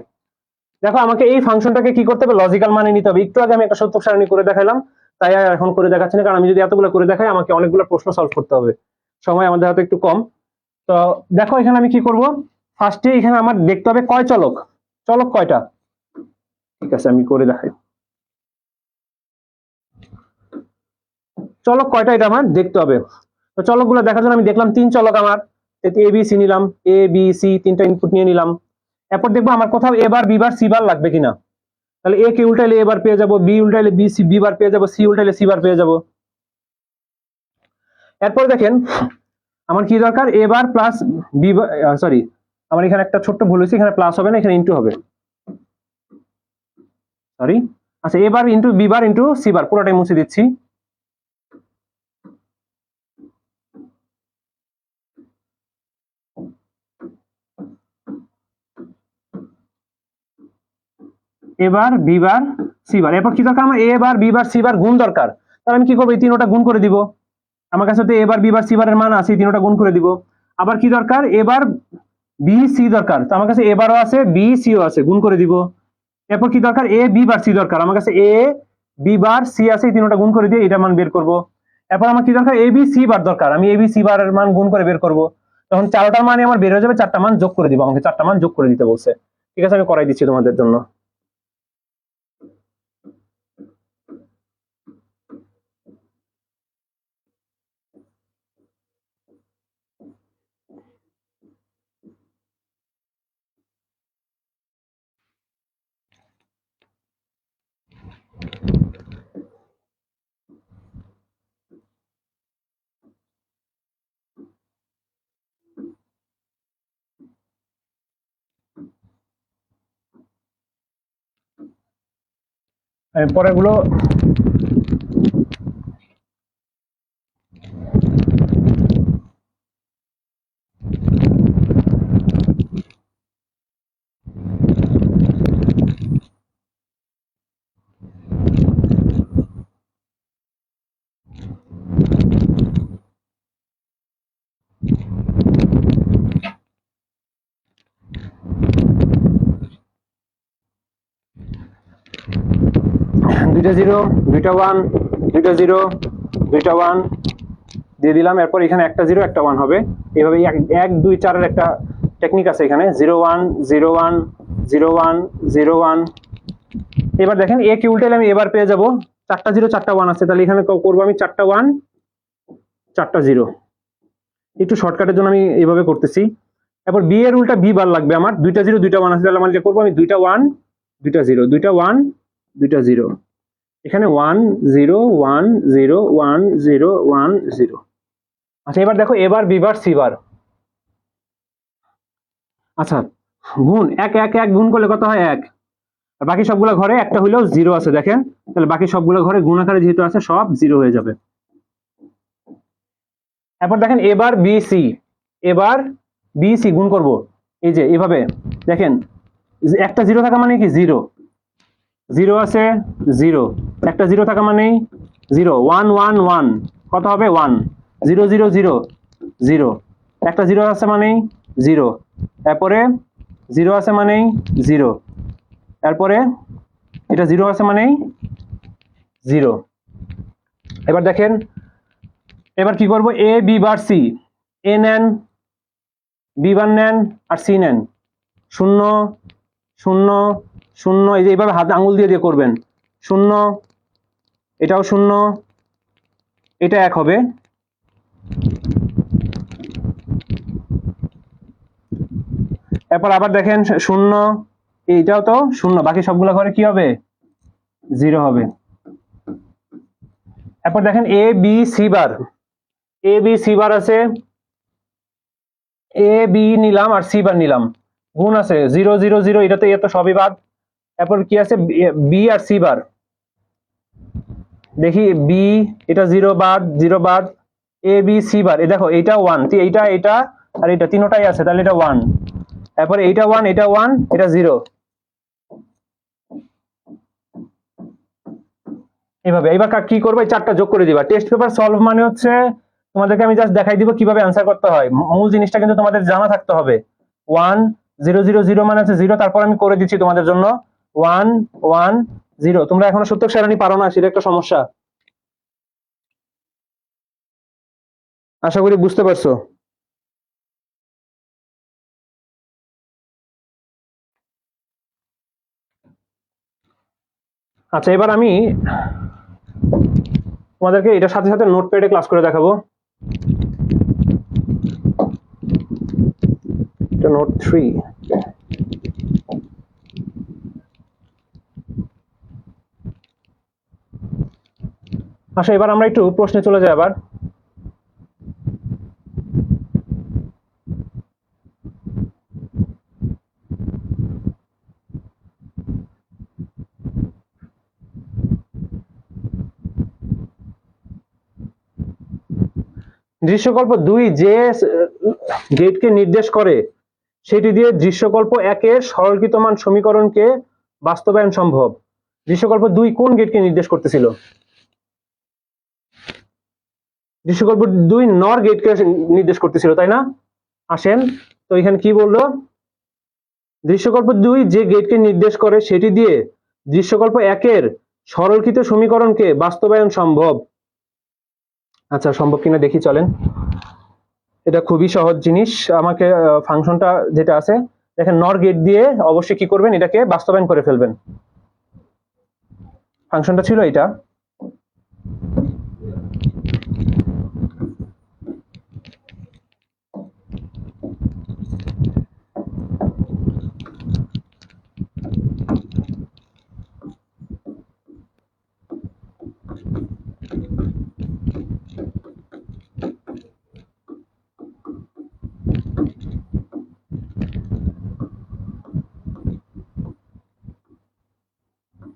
দেখো আমাকে এই ফাংশনটাকে কি করতে হবে, লজিক্যাল মানে নিতে হবে। একটু আগে আমি একটা সত্যক সারণী করে দেখালাম, তাই আর এখন করে দেখাচ্ছি না, কারণ আমি যদি এতগুলো করে দেখাই আমাকে অনেকগুলো প্রশ্ন সলভ করতে হবে, সময় আমাদের হাতে একটু কম। তো দেখো এখানে আমি কি করব, ফার্স্টে এখানে আমার দেখতে হবে কয় চলক, চলক কয়টা, ঠিক আছে আমি করে দেখাই। চলক কয়টা এটা আমার দেখতে হবে। তো চলকগুলো দেখার জন্য আমি দেখলাম তিন চলক আমার, এ বি সি নিলাম, এ বি সি তিনটা ইনপুট নিয়ে নিলাম। এরপর দেখবো আমার কোথাও এ বার বি বার সি বার লাগবে কিনা, তাহলে এ কে উল্টাইলে এ বার পেয়ে যাবো, বি উল্টাইলে বি সি বি বার পেয়ে যাবো, সি উল্টাইলে সি বার পেয়ে যাবো। এরপর দেখেন আমার কি দরকার, A bar plus B, sorry আমার এখানে একটা ছোট্ট ভুল হয়েছে, এখানে প্লাস হবে না, এখানে ইনটু হবে, সরি। আচ্ছা A bar into B bar into C bar, পুরোটাই মুছে দিচ্ছি। এবার বি বার সি বার, এরপর কি দরকার, আমার এ বার বি বার সি বার গুণ দরকার, তাহলে আমি কি করবো, এই তিনটা গুণ করে দিব। আমার কাছে তো এবার বি বার সি বারের মান আছে, এই তিনটা গুণ করে দিব। আবার কি দরকার, এবার বি সি দরকার, তো আমার কাছে এ বারও আছে বি সিও আছে, গুণ করে দিব। এরপর কি দরকার, এ বি বার সি দরকার, আমার কাছে এ বি বার সি আছে, এই তিনটা গুণ করে দিয়ে এটা মান বের করব। এরপর আমার কি দরকার, এ বি সি বার দরকার, আমি এ বি সি বারের মান গুণ করে বের করব। তখন চারটার মানে আমার বের হয়ে যাবে, চারটা মান যোগ করে দিব, আমাকে চারটা মান যোগ করে দিতে বলছে। ঠিক আছে আমি করাই দিচ্ছি তোমাদের জন্য। পরেরগুলো দুইটা জিরো, দুইটা ওয়ান, দুইটা জিরো, দুইটা ওয়ান দিয়ে দিলাম। এরপর এখানে একটা জিরো একটা ওয়ান হবে, এইভাবে এক দুই চারের একটা টেকনিক আছে এখানে, 0 1 0 1 0 1 0 1। এবার দেখেন এ কে উল্টাইলে আমি এবার পেয়ে যাব, চারটা জিরো চারটা ওয়ান আছে, তাহলে এখানে করবো আমি চারটা ওয়ান চারটা জিরো, একটু শর্টকাটের জন্য আমি এইভাবে করতেছি। এরপর বি এর উল্টা বি বার লাগবে, আমার দুইটা জিরো দুইটা ওয়ান আছে, তাহলে আমার যে করবো আমি দুইটা ওয়ান দুইটা জিরো, দুইটা ওয়ান দুইটা জিরো, এখানে 1 0 1 0 1 0 1 0। আচ্ছা এবার দেখো এবার বি বার সি বার, আচ্ছা গুণ এক এক এক গুণ করলে কত হয়, এক, আর বাকি সবগুলো ঘরে একটা হইলেও জিরো আছে, দেখেন তাহলে বাকি সবগুলো ঘরে গুণ আকারে যেহেতু আছে সব জিরো হয়ে যাবে। এরপর দেখেন এবার বি সি, এবার বি সি গুণ করব, এই যে এইভাবে দেখেন, একটা জিরো থাকা মানে কি জিরো, জিরো আছে জিরো, একটা জিরো থাকা মানে জিরো, 1 1 1 কত হবে 1, 0 0 0 0, একটা জিরো আছে মানে জিরো, এরপরে জিরো আছে মানে জিরো, এরপরে এটা জিরো আছে মানে জিরো। এবার দেখেন এবার কি করব, এ বি বার সি, এ নেন, বি বার নেন আর সি নেন, 0 0 0, এই যে এইভাবে হাত আঙুল দিয়ে দিয়ে করবেন, 0, এটাও 0, এটা 1 হবে, এরপর আবার দেখেন 0, এইটাও তো 0, বাকি সবগুলো ঘরে কি হবে 0 হবে। এরপর দেখেন এ বি সি বার, এ বি সি বার আছে, এ বি নিলাম আর সি বার নিলাম, গুণ আছে 0 0 0, এটাতে এত সবই বাদ। এরপর কি আছে বি আর সি বার, দেখি বি, এটা 0 বাদ 0 বাদ, এ বি সি বার, এই দেখো এইটা 1, এইটা এটা আর এটা তিনটাই আছে, তাহলে এটা 1, তারপরে এইটা 1 এটা 1 এটা 0, এইভাবে। এবার কি করবো, এই চারটা যোগ করে দিবা। টেস্ট পেপার সলভ মানে হচ্ছে তোমাদেরকে আমি জাস্ট দেখাই দিব কিভাবে অ্যান্সার করতে হয়, মূল জিনিসটা কিন্তু তোমাদের জানা থাকতে হবে। 1 0 0 0 মানে হচ্ছে 0, তারপর আমি করে দিচ্ছি তোমাদের জন্য 1 1 0। তোমরা এখনো সূত্রক সারণী পারো না, সেটা একটা সমস্যা, আশা করি বুঝতে পারছো। আচ্ছা, এবার আমি তোমাদেরকে এটার সাথে সাথে নোটপ্যাডে ক্লাস করে দেখাবো। এটা নোট 3। আচ্ছা, এবার আমরা একটু প্রশ্নে চলে যাই। আবার দৃশ্যকল্প 2 যে গেটকে নির্দেশ করে সেটি দিয়ে দৃশ্যকল্প 1 এর সরলীকৃত মান সমীকরণকে বাস্তবায়ন সম্ভব। দৃশ্যকল্প 2 কোন গেটকে নির্দেশ করতেছিল? দৃশ্যকল্প 2 নর গেটকে নির্দেশ করতেছিল, তাই না? আসেন তো এখানে কি বললো, দৃশ্যকল্প 2 যে গেটকে নির্দেশ করে সেটি দিয়ে দৃশ্যকল্প 1 এর সরলীকৃত সমীকরণকে বাস্তবায়ন সম্ভব। আচ্ছা, সম্ভব কিনা দেখি, চলেন। এটা খুবই সহজ জিনিস। আমাকে ফাংশনটা যেটা আছে দেখেন, নর গেট দিয়ে অবশ্যই কি করবেন, এটাকে বাস্তবায়ন করে ফেলবেন। ফাংশনটা ছিল এটা,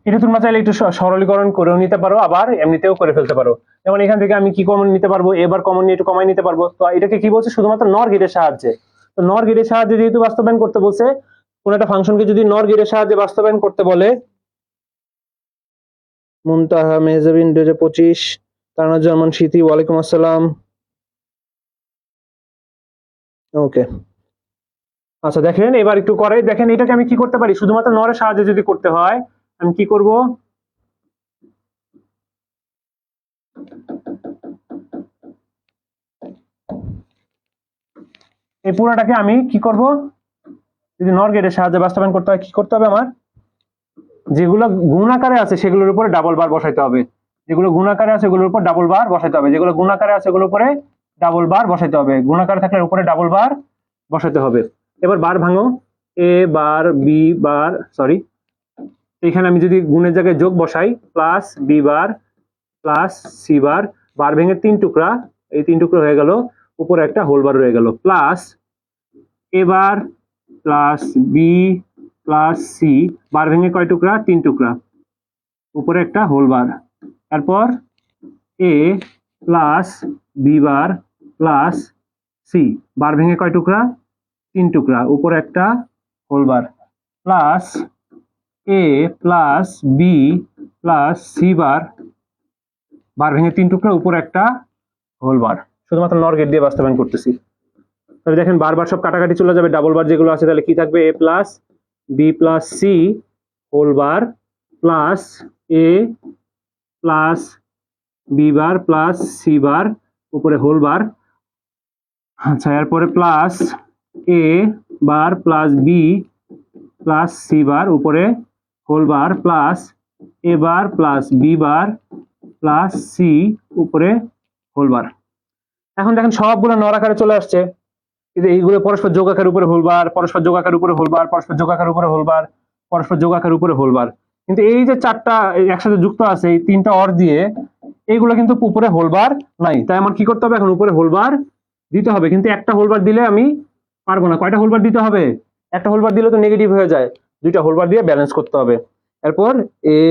এটা তোমরা চাইলে একটু সরলীকরণ করেও নিতে পারো, আবার এমনিতেও করে ফেলতে পারো। যেমন এখান থেকে আমি কি কমন নিতে পারবো, এবার কমন নিয়ে একটু কমাই নিতে পারবো। তো এটাকে কি বলছে, শুধুমাত্র নর গেটের সাহায্যে। তো নর গেটের সাহায্যে যেহেতু বাস্তবায়ন করতে বলছে, কোন একটা ফাংশনকে যদি নর গেটের সাহায্যে বাস্তবায়ন করতে বলে, মুনতাহা মেহজাবিন 2025, তানাজ্জামান স্মৃতি, ওয়ালাইকুম আসসালাম। ওকে, আচ্ছা দেখেন এবার একটু করে দেখেন, এটাকে আমি কি করতে পারি, শুধুমাত্র নরের সাহায্যে যদি করতে হয় আমি কি করব, এই পুরোটাকে আমি কি করব, যদি নর গেটের সাহায্যে বাস্তবায়ন করতে হয় কি করতে হবে, আমার যেগুলো গুণাকারে আছে সেগুলোর উপরে ডাবল বার বসাইতে হবে, যেগুলো গুণাকারে আছে সেগুলোর উপর ডাবল বার বসাইতে হবে, যেগুলো গুণাকারে আছে সেগুলোর উপরে ডাবল বার বসাইতে হবে, গুণাকারে থাকলে উপরে ডাবল বার বসাইতে হবে। এবার বার ভাঙো, এ বার বি বার, সরি, এখানে আমি যদি গুণের জায়গায় যোগ বসাই, plus B bar plus C bar, bar ভেঙে 3 টুকরা, এই 3 টুকরা হয়ে গেল, উপরে একটা হোল বার রয়ে গেল, plus A bar plus B plus C, bar ভেঙে কয় টুকরা, 3 টুকরা, উপরে একটা হোল বার, তারপর A plus B bar plus C, bar ভেঙে কয় টুকরা, 3 টুকরা, উপরে একটা whole bar, plus A plus B plus C bar, bar ভেঙে 3 টুকরা, উপরে একটা হোল বার। শুধুমাত্র নর গেট দিয়ে বাস্তবায়ন করতেছি। তাহলে দেখেন বারবার সব কাটাকাটি চলে যাবে, ডাবল বার যেগুলো আছে তাহলে কি থাকবে, A plus B plus C whole bar plus A plus B bar plus C bar, উপরে হোল বার, আচ্ছা, এরপরে plus A bar plus B plus C bar উপরে whole bar plus A bar plus B bar plus C উপরে whole bar. এখন দেখেন সবগুলো নর আকারে চলে আসছে, কিন্তু এইগুলো পরস্পর যোগ আকার উপরে হোল বার, পরস্পর যোগ আকার উপরে হোল বার, পরস্পর যোগ আকার উপরে হোল বার, পরস্পর যোগ আকার উপরে হোল বার। কিন্তু এই যে চারটা একসাথে যুক্ত আছে এই তিনটা অর দিয়ে, এইগুলো কিন্তু উপরে হোল বার নাই। তাই আমার কি করতে হবে, এখন উপরে হোল বার দিতে হবে। কিন্তু একটা হোল বার দিলে আমি পারবো না। কয়টা হোল বার দিতে হবে? একটা হোল বার দিলে তো নেগেটিভ হয়ে যায়, দুইটা হোল বার দিয়ে ব্যালেন্স করতে হবে। এরপর এ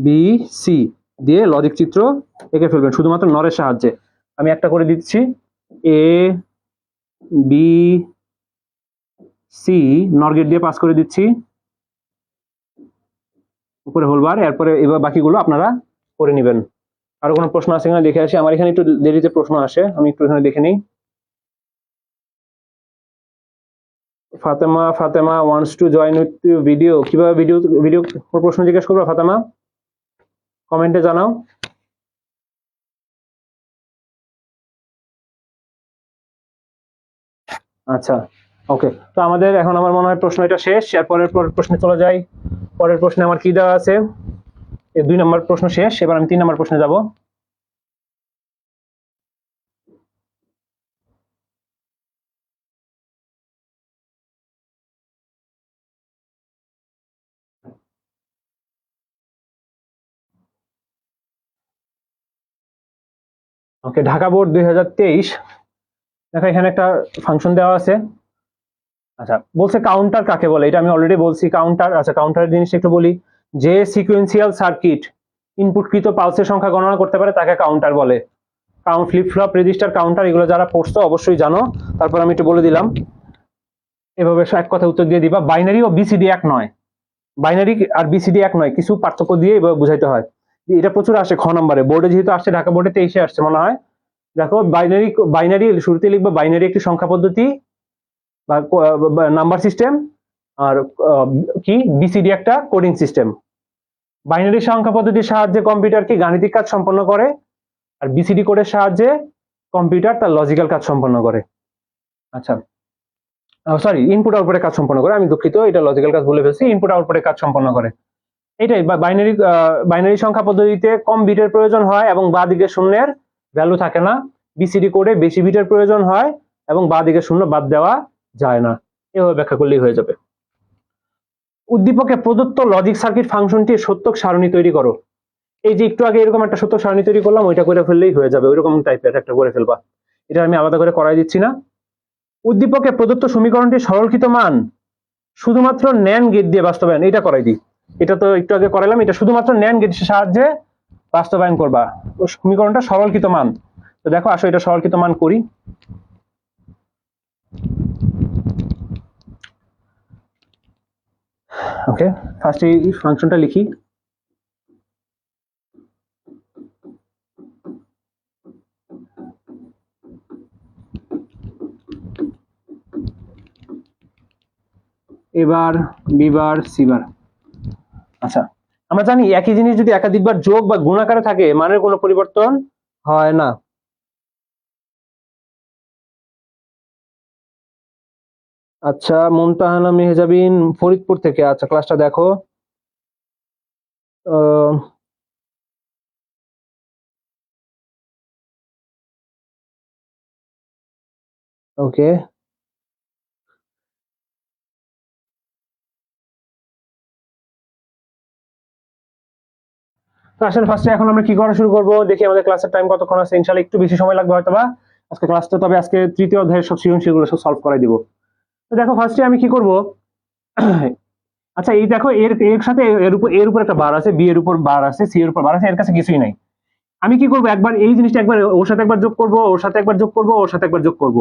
বি সি দিয়ে লজিক চিত্র এঁকে ফেলবেন শুধুমাত্র নরের সাহায্যে। আমি একটা করে দিচ্ছি, এ বি সি নর গেট দিয়ে পাস করে দিচ্ছি উপরে হোল বার। এরপরে এবার বাকিগুলো আপনারা করে নেবেন। আরো কোনো প্রশ্ন আছে কিনা দেখে আসি। আমার এখানে একটু দেরিতে প্রশ্ন আসে, আমি একটু এখানে দেখে নিই। Fatema wants to join with video. কিভাবে ভিডিও প্রশ্ন জিজ্ঞেস করবো ফাতেমা? কমেন্টে জানাও। আচ্ছা, ওকে। তো আমাদের এখন আমার মনে হয় প্রশ্ন এটা শেষ। এরপরের প্রশ্নে চলে যাই। পরের প্রশ্নে আমার কি দেওয়া আছে? 2 নম্বর প্রশ্ন শেষ, এবার আমি 3 নম্বর প্রশ্নে যাব। ওকে, ঢাকা বোর্ড 2023। দেখো এখানে একটা ফাংশন দেওয়া আছে। আচ্ছা, বলছে কাউন্টার কাকে বলে, এটা আমি অলরেডি বলছি কাউন্টার। আচ্ছা, কাউন্টারের জিনিসটা একটু বলি। যে সিকুয়েন্সিয়াল সার্কিট ইনপুটকৃত পালসের সংখ্যা গণনা করতে পারে তাকে কাউন্টার বলে। ফ্লিপ ফ্লপ, রেজিস্টার, কাউন্টার এগুলো যারা পড়ছো অবশ্যই জানো। তারপর আমি একটু বলে দিলাম, এভাবে এক কথা উত্তর দিয়ে দিবা। বাইনারি ও বিসিডি এক নয়, বাইনারি আর বিসিডি এক নয়, কিছু পার্থক্য দিয়ে এভাবে বুঝাইতে হয়। এটা প্রচুর আসে খ নম্বরে বোর্ডে, যেহেতু আসছে ঢাকা বোর্ডে 23-এ আসছে মনে হয়। দেখো বাইনারি শুরুতে লিখবা বাইনারি একটি সংখ্যা পদ্ধতি বা নাম্বার সিস্টেম, আর কি বিসিডি একটা কোডিং সিস্টেম। বাইনারি সংখ্যা পদ্ধতির সাহায্যে কম্পিউটার কি গাণিতিক কাজ সম্পন্ন করে, আর বিসিডি কোডের সাহায্যে কম্পিউটার তার লজিক্যাল কাজ সম্পন্ন করে। আচ্ছা, সরি, ইনপুট আউটপুটের কাজ সম্পন্ন করে, আমি দুঃখিত, এটা লজিক্যাল কাজ বলে ফেলছি, ইনপুট আউটপুটের কাজ সম্পন্ন করে। এটাই বাইনারি সংখ্যা পদ্ধতিতে কম বিটের প্রয়োজন হয় এবং বাঁ দিকে শূন্যের ভ্যালু থাকে না। বিসিডি কোডে বেশি বিটের প্রয়োজন হয় এবং বাঁ দিকে শূন্য বাদ দেওয়া যায় না। এভাবে ব্যাখ্যা করলেই হয়ে যাবে। উদ্দীপকে প্রদত্ত লজিক সার্কিট ফাংশনটি সত্যক সারণী তৈরি করো। এই যে একটু আগে এরকম একটা সত্যক সারণী তৈরি করলাম, ওইটা করে ফেললেই হয়ে যাবে। ওইরকম টাইপের একটা করে ফেলবা, এটা আমি আলাদা করে করাই দিচ্ছি না। উদ্দীপকে প্রদত্ত সমীকরণটি সরলীকৃত মান শুধুমাত্র ন্যান্ড গেট দিয়ে বাস্তবায়ন, এটা করাই দিই। এটা তো একটু আগে করাইলাম, এটা শুধুমাত্র ন্যান্ড গেটের সাহায্যে বাস্তবায়ন করবা সমীকরণটা সরলীকৃত মান। তো দেখো আসো এটা সরলীকৃত মান করি। ওকে, ফার্স্ট এই ফাংশনটা লিখি। এবার বি বার সি বার। আচ্ছা, আমরা জানি একই জিনিস যদি একাধিকবার যোগ বা গুণ আকারে থাকে মানের কোনো পরিবর্তন হয় না। আচ্ছা, মুনতাহানা মেহজাবিন ফরিদপুর থেকে, আচ্ছা ক্লাসটা দেখো। ওকে, তো আসলে ফার্স্টে এখন আমরা কি করা শুরু করবো দেখি। আমাদের ক্লাসের টাইম কতক্ষণ আছে, ইনশাআল্লাহ একটু বেশি সময় লাগবে হয়তোবা আজকে ক্লাসটা। তবে আজকে তৃতীয় অধ্যায়ের সব সৃজনশীল গুলো সব সলভ করাই দিব। তো দেখো ফার্স্টে আমি কি করব। আচ্ছা, এই দেখো এর সাথে এর উপর একটা বার আছে, বি এর উপর বার আছে, সি এর উপর বার আছে, এর কাছে কিছুই নাই। আমি কি করব, একবার এই জিনিসটা একবার ওর সাথে একবার যোগ করব, ওর সাথে একবার যোগ করব, ওর সাথে একবার যোগ করব।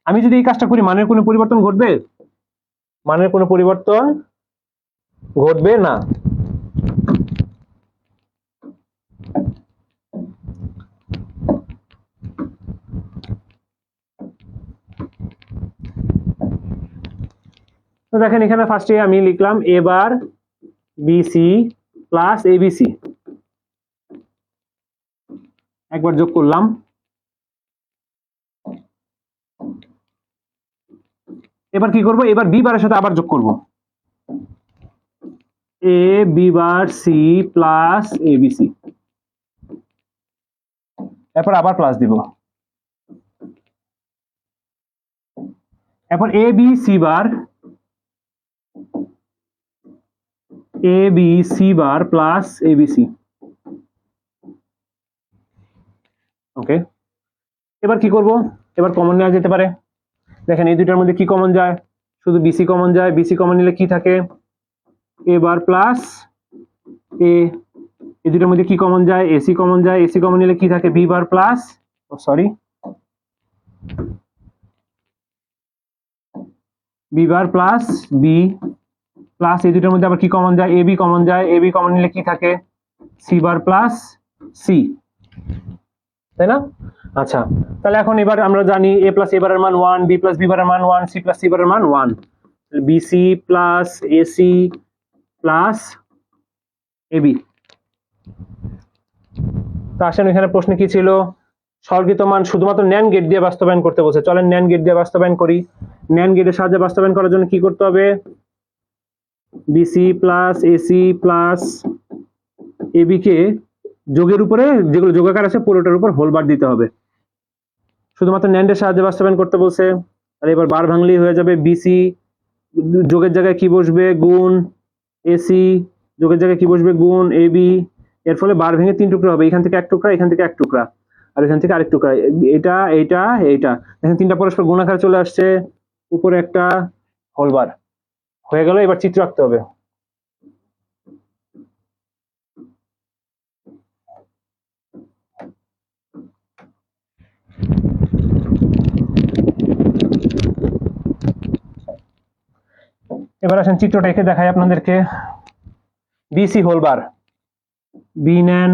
আমি যদি এই কাজটা করি মানের কোনো পরিবর্তন ঘটবে? মানের কোনো পরিবর্তন ঘটবে না। তো দেখেন এখানে ফার্স্টে আমি লিখলাম এ বার বিসি প্লাস এবিসি, একবার যোগ করলাম, এবার কি করব, এবার বি বারের সাথে আবার যোগ করব, এ B bar C plus A B C, এরপর আবার প্লাস দিব, এরপর এ B C bar, A B C bar plus A B C. ওকে, এবার কি করব, এবার কমন নেওয়া যেতে পারে। দেখেন এই দুইটার মধ্যে কি কমন যায়, শুধু বিসি কমন যায়, বিসি কমন নিলে কি থাকে, এ বার প্লাস এ। এই দুইটার মধ্যে কি কমন যায়, এসি কমন যায়, এসি কমন নিলে কি থাকে, B bar plus, sorry B bar plus B plus, এই দুইটার মধ্যে আবার কি কমন যায়, এ বি কমন যায়, এ বি কমন নিলে কি থাকে, সি বার প্লাস সি, তাই না? আচ্ছা, তাহলে এখন এবার আমরা জানি এ প্লাস এ বারের মান 1, বি প্লাস বি বারের মান 1, সি প্লাস সি বারের মান 1, BC plus AC plus AB. তো আসেন এখানে প্রশ্ন কি ছিল, স্বর্গিত মান শুধুমাত্র ন্যান্ড গেট দিয়ে বাস্তবায়ন করতে বলছে। চলেন ন্যান্ড গেট দিয়ে বাস্তবায়ন করি। ন্যান্ড গেটের সাহায্যে বাস্তবায়ন করার জন্য কি করতে হবে, BC plus AC plus AB কে যোগের উপরে, যেগুলো যোগাকার আছে পুরোটার উপর হোল বার দিতে হবে। শুধুমাত্র ন্যান্ডের সাহায্যে বাস্তবায়ন করতে বলছে। আর এবার বার ভাঙলেই হয়ে যাবে, বিসি যোগের জায়গায় কি বসবে, গুণ, এসি যোগের জায়গায় কি বসবে, গুণ এবি। এর ফলে বার ভেঙে 3 টুকরা হবে, এখান থেকে 1 টুকরা, এখান থেকে 1 টুকরা, আর এখান থেকে আরেক টুকরা, এটা এইটা এইটা, দেখেন 3টা পরস্পর গুণাকার চলে আসছে, উপরে একটা হোল বার হয়ে গেল। এবার চিত্র আঁকতে হবে। এবার আসেন চিত্রটা এঁকে দেখাই আপনাদেরকে। বিসি হোল বার, বি নেন,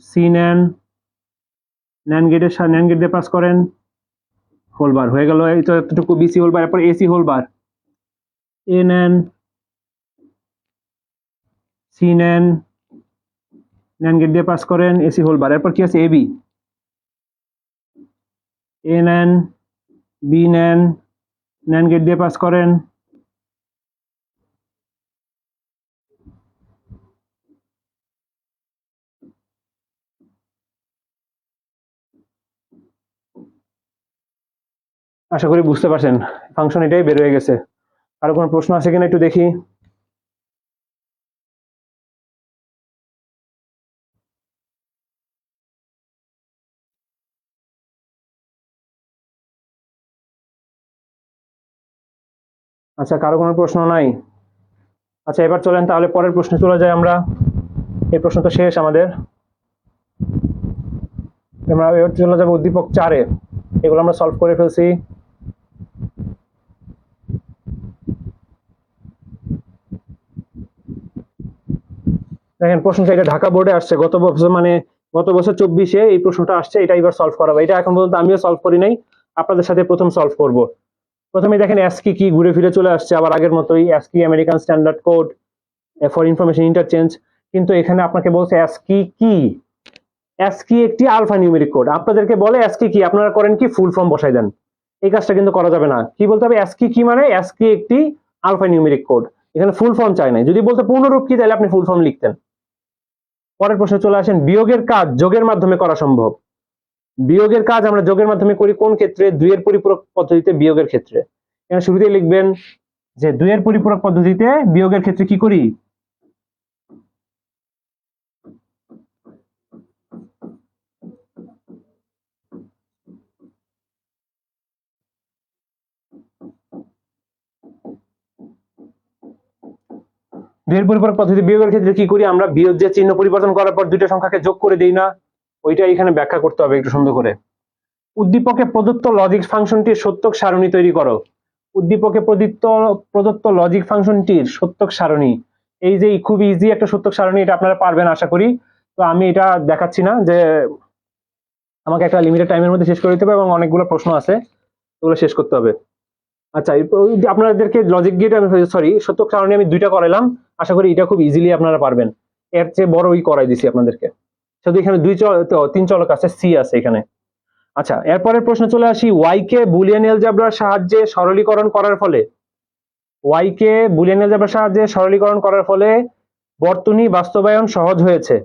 সি নেন, ন্যান্ড গেট দিয়ে পাস করেন, হোল বার হয়ে গেল এতটুকু বিসি হোল বার। এরপর এসি হোল বার, এ নেন, সি নেন, ন্যান্ড গেট দিয়ে পাস করেন, এসি হোল বার। এরপর কি আছে, এবি, এ নেন, বি নেন, ন্যান্ড গেট দিয়ে পাস করেন, আশা করি বুঝতে পারছেন, ফাংশন এটাই বের হয়ে গেছে। আরো কোনো প্রশ্ন আছে কিনা একটু দেখি। আচ্ছা, কারো কোনো প্রশ্ন নাই? আচ্ছা, এবার চলেন তাহলে পরের প্রশ্নে চলে যাই আমরা। এই প্রশ্ন তো শেষ আমাদের, আমরা এবার চলে যাবো উদ্দীপক 4-এ। এগুলো আমরা সলভ করে ফেলছি। দেখেন প্রশ্নটা এটা ঢাকা বোর্ডে আসছে গত বছর, মানে গত বছর 24-এ এই প্রশ্নটা আসছে। এটা এবার সলভ করাবো। এটা এখন পর্যন্ত আমিও সলভ করি নাই, আপনাদের সাথে প্রথম সলভ করব। প্রথমে দেখেন অ্যাসকি কি ঘুরে ফিরে চলে আসছে আবার আগের মতোই, ASCII American standard code for information interchange. কিন্তু এখানে আপনাকে বলছে অ্যাসকি কি, অ্যাসকি একটি আলফা নিউমেরিক কোড। আপনাদেরকে বলে অ্যাসকি কি, আপনারা করেন কি ফুল ফর্ম বসাই দেন। এই কাজটা কিন্তু করা যাবে না। কি বলতে হবে, অ্যাসকি কি মানে অ্যাসকি একটি আলফা নিউমেরিক কোড। এখানে ফুল ফর্ম চাই নাই, যদি বলতে পূর্ণরূপ কি তাহলে আপনি ফুল ফর্ম লিখতেন। পরের প্রশ্নে চলে আসেন, বিয়োগের কাজ যোগের মাধ্যমে করা সম্ভব। বিয়োগের কাজ আমরা যোগের মাধ্যমে করি কোন ক্ষেত্রে, 2 এর পরিপূরক পদ্ধতিতে বিয়োগের ক্ষেত্রে। এখানে শুরুতেই লিখবেন যে 2 এর পরিপূরক পদ্ধতিতে বিয়োগের ক্ষেত্রে কি করি, দুইয়ের পরিপূরক পদ্ধতি বিয়োগের ক্ষেত্রে কি করি আমরা, বিয়োগ যে চিহ্ন পরিবর্তন করার পর দুইটা সংখ্যাকে যোগ করে দেই না, ওইটা এখানে ব্যাখ্যা করতে হবে একটু সুন্দর করে। উদ্দীপকে প্রদত্ত লজিক ফাংশনটির সত্যক সারণী তৈরি করো। উদ্দীপকে প্রদত্ত লজিক ফাংশনটির সত্যক সারণী, এই যে খুব ইজি একটা সত্যক সারণী, এটা আপনারা পারবেন আশা করি। তো আমি এটা দেখাচ্ছি না, যে আমাকে একটা লিমিটেড টাইমের মধ্যে শেষ করে দিতে হবে এবং অনেকগুলো প্রশ্ন আছে, ওগুলো শেষ করতে হবে। আচ্ছা, আপনাদেরকে লজিক গেট সরি সত্যক সারণী আমি 2টা করাইলাম, আশা করি এটা খুব ইজিলি আপনারা পারবেন। এর চেয়ে বড় ওই করাই দিছি আপনাদেরকে। শুধু এখানে 3 চলক আছে, সি আছে এখানে। আচ্ছা, এরপরের প্রশ্ন চলে আসি, ওয়াই কে বুলিয়ান এলজেব্রার সাহায্যে সরলীকরণ করার ফলে বর্তনী বাস্তবায়ন সহজ হয়েছে।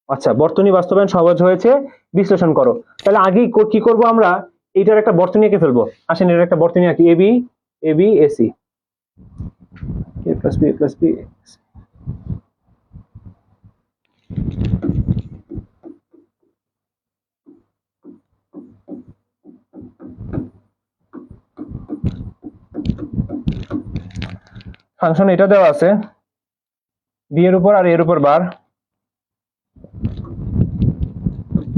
আচ্ছা, বর্তনী বাস্তবায়ন সহজ হয়েছে, বিশ্লেষণ করো। তাহলে আগেই কি করব আমরা, এইটার একটা বর্তনী এঁকে ফেলবো। আসেন, এর একটা বর্তনী আঁকি, AB AB AC, A plus B plus B. Function এটা দেওয়া আছে, বি এর উপর আর এর উপর বার।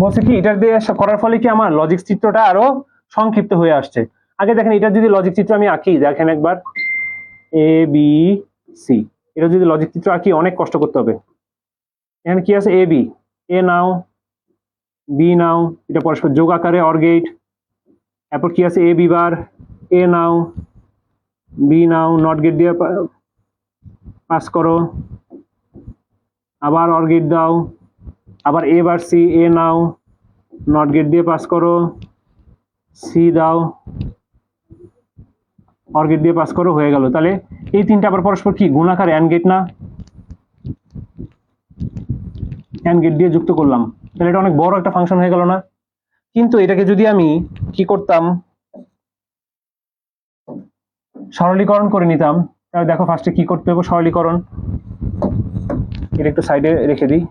বলছে কি, এটা দিয়ে করার ফলে কি আমার লজিক চিত্রটা আরো সংক্ষিপ্ত হয়ে আসছে। আগে দেখেন, এটা যদি লজিক চিত্র আমি আঁকি, দেখেন একবার, এ বি সি, এটা যদি লজিক চিত্র আঁকি অনেক কষ্ট করতে হবে। এখানে কি আছে, এ বি, এ নাও বি নাও, এটা পরস্পর যোগ আকারে অর গেট। এরপর কি আছে, এ বি বার, এ নাও বি নাও, নট গেট দিয়ে পাস করো, আবার অর গেট দাও, আবার এ বার সি, এ নাও নট গেট দিয়ে পাস করো, সি দাও, অর গেট দিয়ে পাস করো, হয়ে গেল। তাহলে এই তিনটা আবার পরস্পর কি গুণাকার অ্যান্ড গেট না, অ্যান্ড গেট দিয়ে যুক্ত করলাম। তাহলে এটা অনেক বড় একটা ফাংশন হয়ে গেল না? কিন্তু এটাকে যদি আমি কি করতাম, সরলীকরণ করে নিতাম, তাহলে দেখো ফার্স্টে কি করতে হবে, সরলীকরণ। এটা একটু সাইডে রেখে দিই।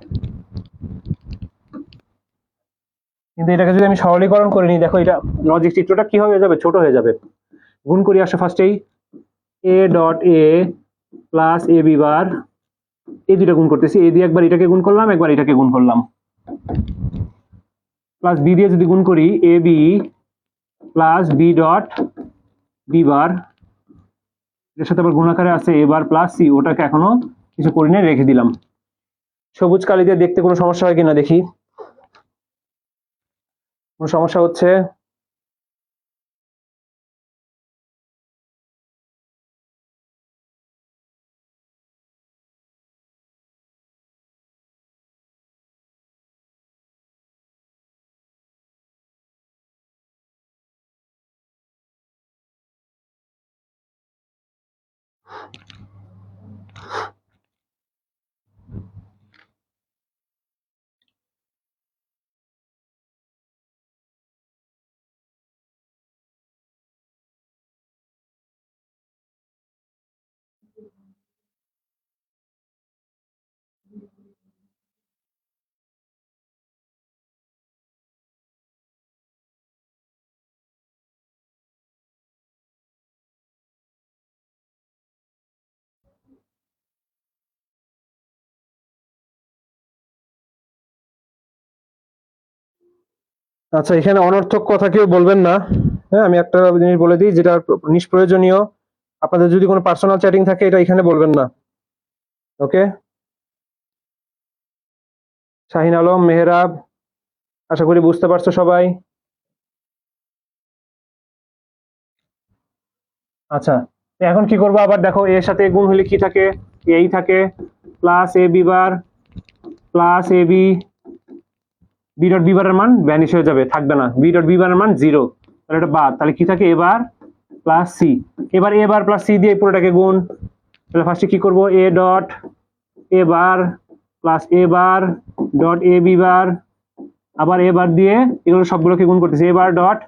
কিন্তু এটাকে যদি আমি সরলীকরণ করে নিই, দেখো এটা লজিক চিত্রটা কি হয়ে যাবে, ছোট হয়ে যাবে। গুণ করি, আসো ফার্স্টেই A dot A plus A B bar, এই দুটো গুণ করতেছি, এ দিয়ে একবার এটাকে গুণ করলাম, একবার এটাকে গুণ করলাম, প্লাস বি দিয়ে যদি গুণ করি, A B plus B dot B bar, এর সাথে আবার গুণাকারে আছে এ বার প্লাস সি, ওটাকে এখনো কিছু করি না, রেখে দিলাম। সবুজ কালি দিয়ে দেখতে কোনো সমস্যা হয় কিনা দেখি, কোনো সমস্যা হচ্ছে? আচ্ছা, এখানে অনর্থক কথা কেউ বলবেন না। হ্যাঁ, আমি একটা জিনিস বলে দিই, যেটা নিষ্প্রয়োজনীয়, আপনাদের যদি কোনো পার্সোনাল চ্যাটিং থাকে এটা এখানে বলবেন না, ওকে? শাহিন আলম, মেহরাব, আশা করি বুঝতে পারছো সবাই। আচ্ছা, এখন কি করবো, আবার দেখো এর সাথে গুণ হলে কি থাকে, এই থাকে, plus A B bar plus A B, B dot B বারের মান ভ্যানিশ হয়ে যাবে, থাকবে না, বি ডট বি বারের মান 0, তাহলে এটা বাদ। তাহলে কি থাকে, এবার প্লাস সি, এবার এ বার প্লাস সি দিয়ে পুরোটাকে গুণ। তাহলে ফার্স্টে কি করব, A dot A bar plus A bar dot A B bar, আবার এ বার দিয়ে এগুলো সবগুলোকে গুণ করতেছি, A bar dot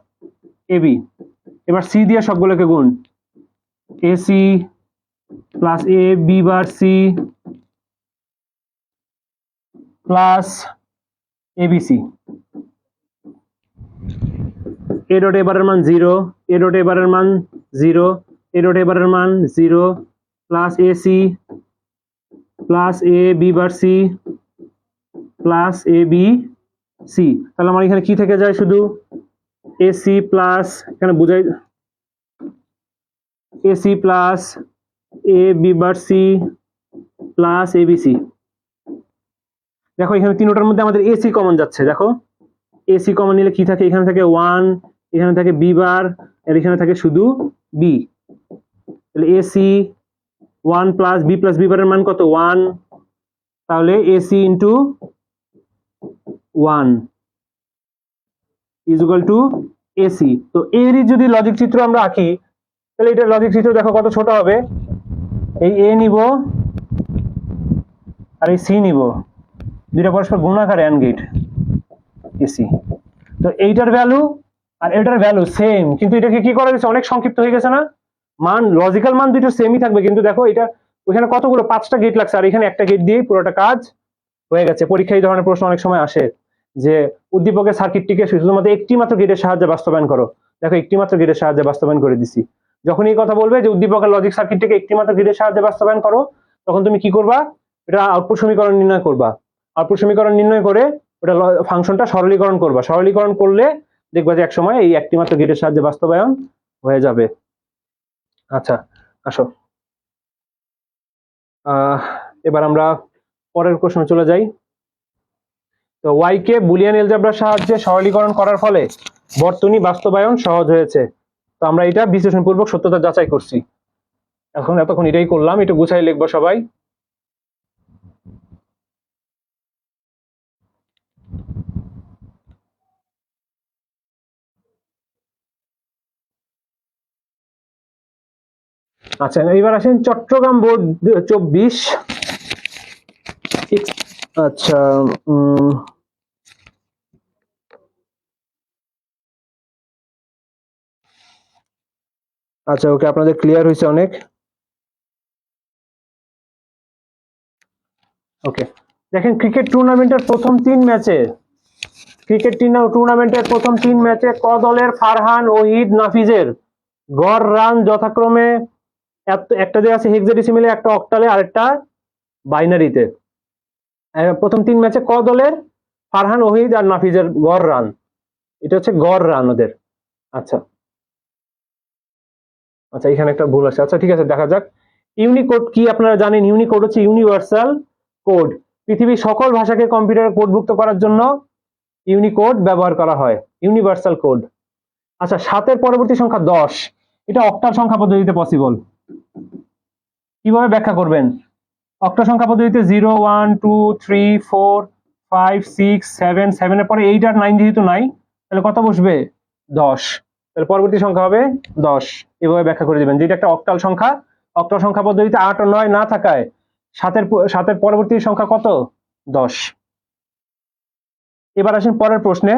A B, এবার সি দিয়ে সবগুলোকে গুণ, A C plus A B bar C plus ABC, A dot এবারের মান 0, এ ডট এবারের মান 0, এ ডট এবারের মান 0 plus AC plus A B bar C plus A B C. তাহলে আমার এখানে কি থেকে যায়, শুধু এসি প্লাস, এখানে বুঝাই, AC plus A B bar C plus ABC. দেখো এখানে তিনটার মধ্যে আমাদের এসি কমন যাচ্ছে, দেখো এসি কমন নিলে কি থাকে, এখানে থাকে 1, এখানে থাকে বি বার, আর এখানে থাকে শুধু বি। তাহলে এসি 1 প্লাস বি বারের মান কত, 1, তাহলে AC into 1, is equal to AC. তো এরই যদি লজিক চিত্র আমরা আঁকি তাহলে এটা লজিক চিত্র দেখো কত ছোট হবে, এই এ নিব আর এই সি নিব, দুইটা পরস্পর গুণাকারে অ্যান্ড গেট এসি। তো এইটার ভ্যালু আর এটার ভ্যালু সেম, কিন্তু এটাকে কি করা গেছে, অনেক সংক্ষিপ্ত হয়ে গেছে না? মান লজিক্যাল মান দুটো সেমই থাকবে, কিন্তু দেখো এটা ওইখানে কতগুলো 5টা গেট লাগছে আর এখানে একটা গেট দিয়ে পুরোটা কাজ হয়ে গেছে। পরীক্ষায় এই ধরনের প্রশ্ন অনেক সময় আসে যে উদ্দীপকের সার্কিটটিকে শুধুমাত্র একটি মাত্র গেটের সাহায্যে বাস্তবায়ন করো। দেখো একটি মাত্র গেটের সাহায্যে বাস্তবায়ন করে দিছি। যখন এই কথা বলবে যে উদ্দীপকের লজিক সার্কিটটিকে একটি মাত্র গেটের সাহায্যে বাস্তবায়ন করো, তখন তুমি কি করবা, এটা আউটপুট সমীকরণ নির্ণয় করবা। আউটপুট সমীকরণ নির্ণয় করে ওটা ফাংশনটা সরলীকরণ করবা। সরলীকরণ করলে দেখবা যে একসময় এই একটি মাত্র গেটের সাহায্যে বাস্তবায়ন হয়ে যাবে। আচ্ছা আসো, এবার আমরা পরের প্রশ্ন চলে যাই। তো ওয়াই কে বুলিয়ান এলজেব্রার সাহায্যে সরলীকরণ করার ফলে বর্তনী বাস্তবায়ন সহজ হয়েছে। তো আমরা এটা বিশ্লেষণপূর্বক সত্যতা যাচাই করছি। এতক্ষণ এটাই করলাম, একটু গুছাই লিখবো সবাই। আচ্ছা এবার আসেন চট্টগ্রাম বোর্ড 24। আচ্ছা আচ্ছা ওকে, আপনাদের ক্লিয়ার হয়েছে অনেক। ওকে দেখেন, ক্রিকেট টুর্নামেন্টের প্রথম 3 ম্যাচে ক দলের ফারহান, ওহিদ, নাফিজের গড় রান যথাক্রমে একটা যে আছে হেক্সাডেসিমেলে, একটা অক্টালে, আরেকটা বাইনারিতে। প্রথম 3 ম্যাচে ক দলের ফারহান, ওহিদ আর নাফিজের গড় রান, এটা হচ্ছে গড় রান ওদের। আচ্ছা আচ্ছা এখানে একটা ভুল আছে। আচ্ছা ঠিক আছে, দেখা যাক। ইউনিকোড কি আপনারা জানেন? ইউনিকোড হচ্ছে ইউনিভার্সাল কোড। পৃথিবীর সকল ভাষাকে কম্পিউটারে কোডভুক্ত করার জন্য ইউনিকোড ব্যবহার করা হয়, ইউনিভার্সাল কোড। আচ্ছা 7-এর পরবর্তী সংখ্যা 10, এটা অক্টাল সংখ্যা পদ্ধতিতে পসিবল। কিভাবে ব্যাখ্যা করবেন? অক্টাল সংখ্যা পদ্ধতিতে 0 1 2 3 4 5 6 7, 7 এর পরে 8 আর 9 যেহেতু নাই, তাহলে কত বসবে? 10। তাহলে পরবর্তী সংখ্যা হবে 10। এভাবে ব্যাখ্যা করে দিবেন যে এটা একটা অক্টাল সংখ্যা। অক্টাল সংখ্যা পদ্ধতিতে 8 ও 9 না থাকায় 7-এর পরবর্তী সংখ্যা কত? 10। এবার আসেন পরের প্রশ্নে।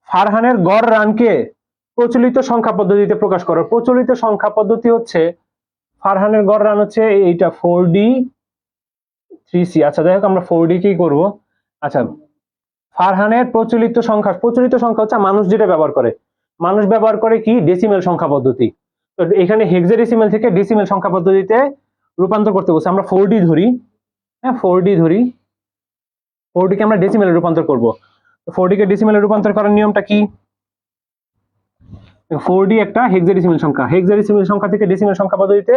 ফারহানের গড় রানকে প্রচলিত সংখ্যা পদ্ধতিতে প্রকাশ করো। প্রচলিত সংখ্যা পদ্ধতি হচ্ছে, ফারহানের গড় রান হচ্ছে এইটা 4D 3C। আচ্ছা যাই হোক, আমরা 4D কেই করবো। আচ্ছা ফারহানের প্রচলিত সংখ্যা হচ্ছে মানুষ যেটা ব্যবহার করে, মানুষ ব্যবহার করে কি, ডেসিমেল সংখ্যা পদ্ধতি। তো এখানে হেক্সাডেসিমেল থেকে ডেসিমেল সংখ্যা পদ্ধতিতে রূপান্তর করতে বলছে। আমরা 4D ধরি, হ্যাঁ 4D ধরি, 4D কে আমরা ডেসিমেলে রূপান্তর করব। 4D কে ডেসিমেলে রূপান্তর করার নিয়মটা কি? 4D একটা হেক্সাডেসিমেল সংখ্যা, হেক্সাডেসিমেল সংখ্যা থেকে ডেসিমেল সংখ্যা পদ্ধতিতে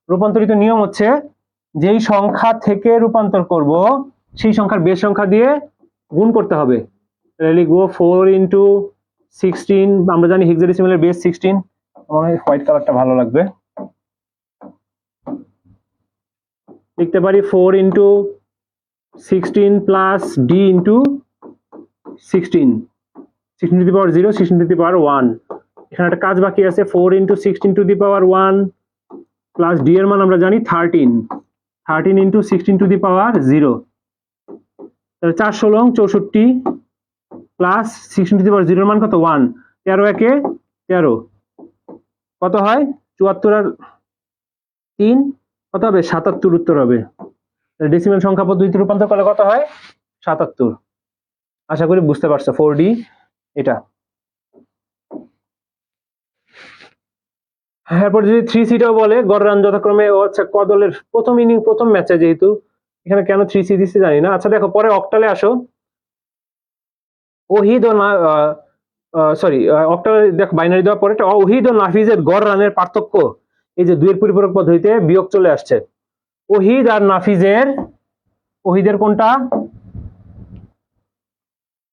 রূপান্তরিত নিয়ম হচ্ছে, যেই সংখ্যা থেকে রূপান্তর করব সেই সংখ্যার বেস সংখ্যা দিয়ে গুণ করতে হবে। লিখবো 4 × 16, আমরা জানি হেক্সাডেসিমেলের বেস 16। আমার হোয়াইট কালারটা ভালো লাগবে, লিখতে পারি 4 × 16 plus d × 16, 16 to the power 0, 16 to the power 1। এখানে একটা কাজ বাকি আছে, 4 × 16 to the power 1 plus d এর মান আমরা জানি 13, 13 × 16 টু দি পাওয়ার 0। তাহলে 4 16 64 প্লাস 16 টু দি পাওয়ার 0 এর মান কত? 1। 13 একে 13, কত হয়? 74 আর 3 কত হবে? 77 উত্তর হবে। ডেসিমেল সংখ্যা পদ্ধতিতে রূপান্তর করলে কত হয়? 77। আশা করি বুঝতে পারছো 4D এটা। এরপর যদি 3Cটাও বলে, গড় রান যথাক্রমে আচ্ছা ক দলের প্রথম ম্যাচে, যেহেতু এখানে কেন 3C দিচ্ছে জানি না। আচ্ছা দেখো পরে অক্টালে আসো। ওহিদ ও না সরি অক্টালে দেখো বাইনারি দেওয়ার পরে ওহিদ ও নাফিজের গড় রানের পার্থক্য, এই যে 2-এর পরিপূরক পদ্ধতিতে বিয়োগ চলে আসছে। ওহিদ আর নাফিজের, ওহিদের কোনটা?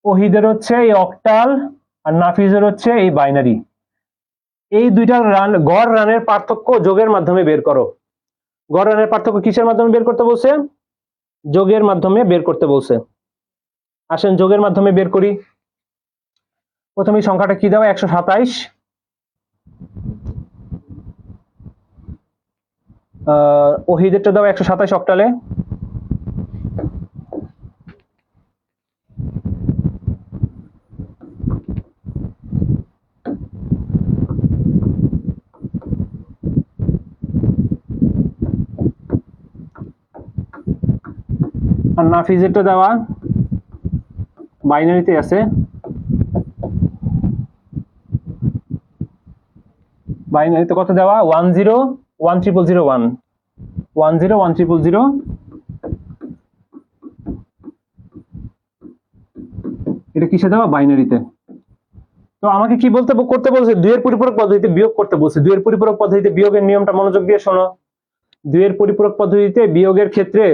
ওহিদের হচ্ছে এই অক্টাল আর নাফিজের হচ্ছে এই বাইনারি। এই দুইটার রান, গড় রানের পার্থক্য যোগের মাধ্যমে বের করো। গড় রানের পার্থক্য কিসের মাধ্যমে বের করতে বলছে? যোগের মাধ্যমে বের করতে বলছে। আসেন যোগের মাধ্যমে বের করি। প্রথমে এই সংখ্যাটা কি দেওয়া 127, ওহিদেরটা দেওয়া 127 অক্টালে, আর নাফিজেরটা দেওয়া বাইনারিতে আছে, বাইনারিতে কত দেওয়া 101001, 10101000, এটা কিসে দেওয়া বাইনারিতে। তো আমাকে কি করতে বলছে, দুইয়ের পরিপূরক পদ্ধতিতে বিয়োগ করতে বলছে। দুইয়ের পরিপূরক পদ্ধতিতে বিয়োগের নিয়মটা মনোযোগ দিয়ে শোনো। দুইয়ের পরিপূরক পদ্ধতিতে বিয়োগের ক্ষেত্রে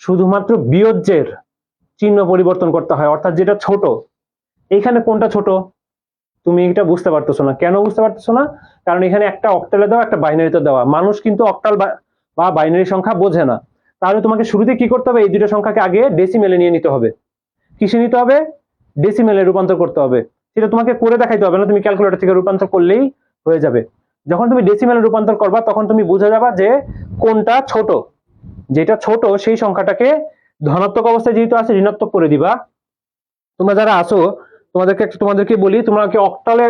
শুধুমাত্র বিয়োজ্যের চিহ্ন পরিবর্তন করতে হয়, অর্থাৎ যেটা ছোট। এইখানে কোনটা ছোট তুমি এটা বুঝতে পারতেছো না। কেন বুঝতে পারতেছো না? কারণ এখানে একটা অক্টালে দেওয়া, একটা বাইনারিতে দেওয়া। মানুষ কিন্তু অক্টাল বা বাইনারি সংখ্যা বোঝে না। তাহলে তোমাকে শুরুতে কি করতে হবে, এই দুটো সংখ্যাকে আগে ডেসিমেলে নিয়ে নিতে হবে। কিসে নিতে হবে? ডেসিমেলে রূপান্তর করতে হবে। সেটা তোমাকে করে দেখাইতে হবে না, তুমি ক্যালকুলেটর থেকে রূপান্তর করলেই হয়ে যাবে। যখন তুমি ডেসিমেলে রূপান্তর করবা তখন তুমি বুঝে যাবা যে কোনটা ছোট। যেটা ছোট সেই সংখ্যাটাকে ধনাত্মক অবস্থায় যেহেতু আছে ঋণাত্মক করে দিবা। তোমরা যারা আসো তোমাদেরকে বলি, তোমাকে অক্টালে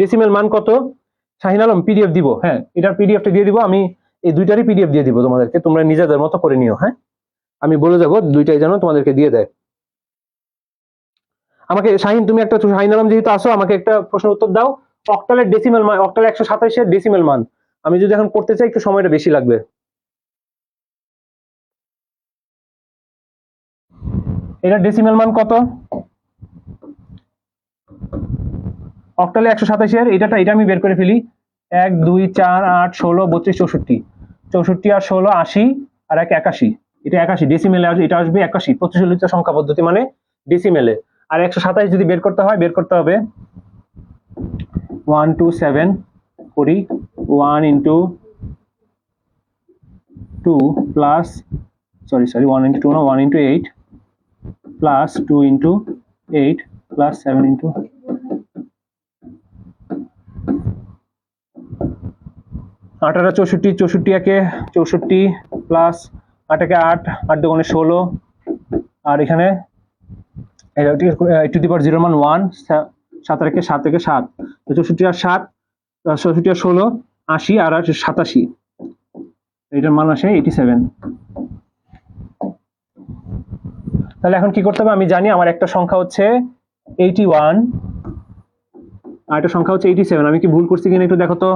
ডেসিমেল মান কত? শাহিন আলম পিডিএফ দিব, হ্যাঁ এটার পিডিএফটা দিয়ে দিব আমি, এই দুইটারই পিডিএফ দিয়ে দিব তোমাদেরকে, তোমরা নিজেদের মতো করে নিও। হ্যাঁ আমি বলে যাবো দুইটাই যেন তোমাদেরকে দিয়ে দেয়। আমাকে শাহিন, তুমি একটা, শাহিন আলম যেহেতু আসো, আমাকে একটা প্রশ্নের উত্তর দাও। অক্টালের ডেসিমেল মান, অক্টালে 127 ডেসিমেল মান আমি যদি এখন করতে চাই একটু সময়টা বেশি লাগবে। এটা ডেসিমেল মান কত? অক্টালে 127 এটা আমি বের করে ফেলি। 1 2 4 8 16 32 64, 64 আর 16 80, আর 1 81, এটা 81 ডেসিমেলে আসবে, এটা আসবে 81 প্রচলিত সংখ্যা পদ্ধতি মানে ডেসিমেলে। আর 127 যদি বের করতে হয়, বের করতে হবে 1 2 7 করি, 1 into 2 প্লাস সরি 1 into 2 না 1 into 8 plus 2 into 8 plus 7 into 8 আর 64, 64 একে 64 প্লাস 8 একে 8, 8 দুগুণে 16, আর এখানে টু দি পাওয়ার 0 মান 1, 7 আর একে 7 থেকে 7, 64 আর 7, 64 আর 16 80, আর 87, এটার মান আসে 87। তাহলে এখন কি করতে হবে, আমি জানি আমার একটা সংখ্যা হচ্ছে 81 আর একটা সংখ্যা হচ্ছে 87। আমি কি ভুল করছি কিনা একটু দেখো তো।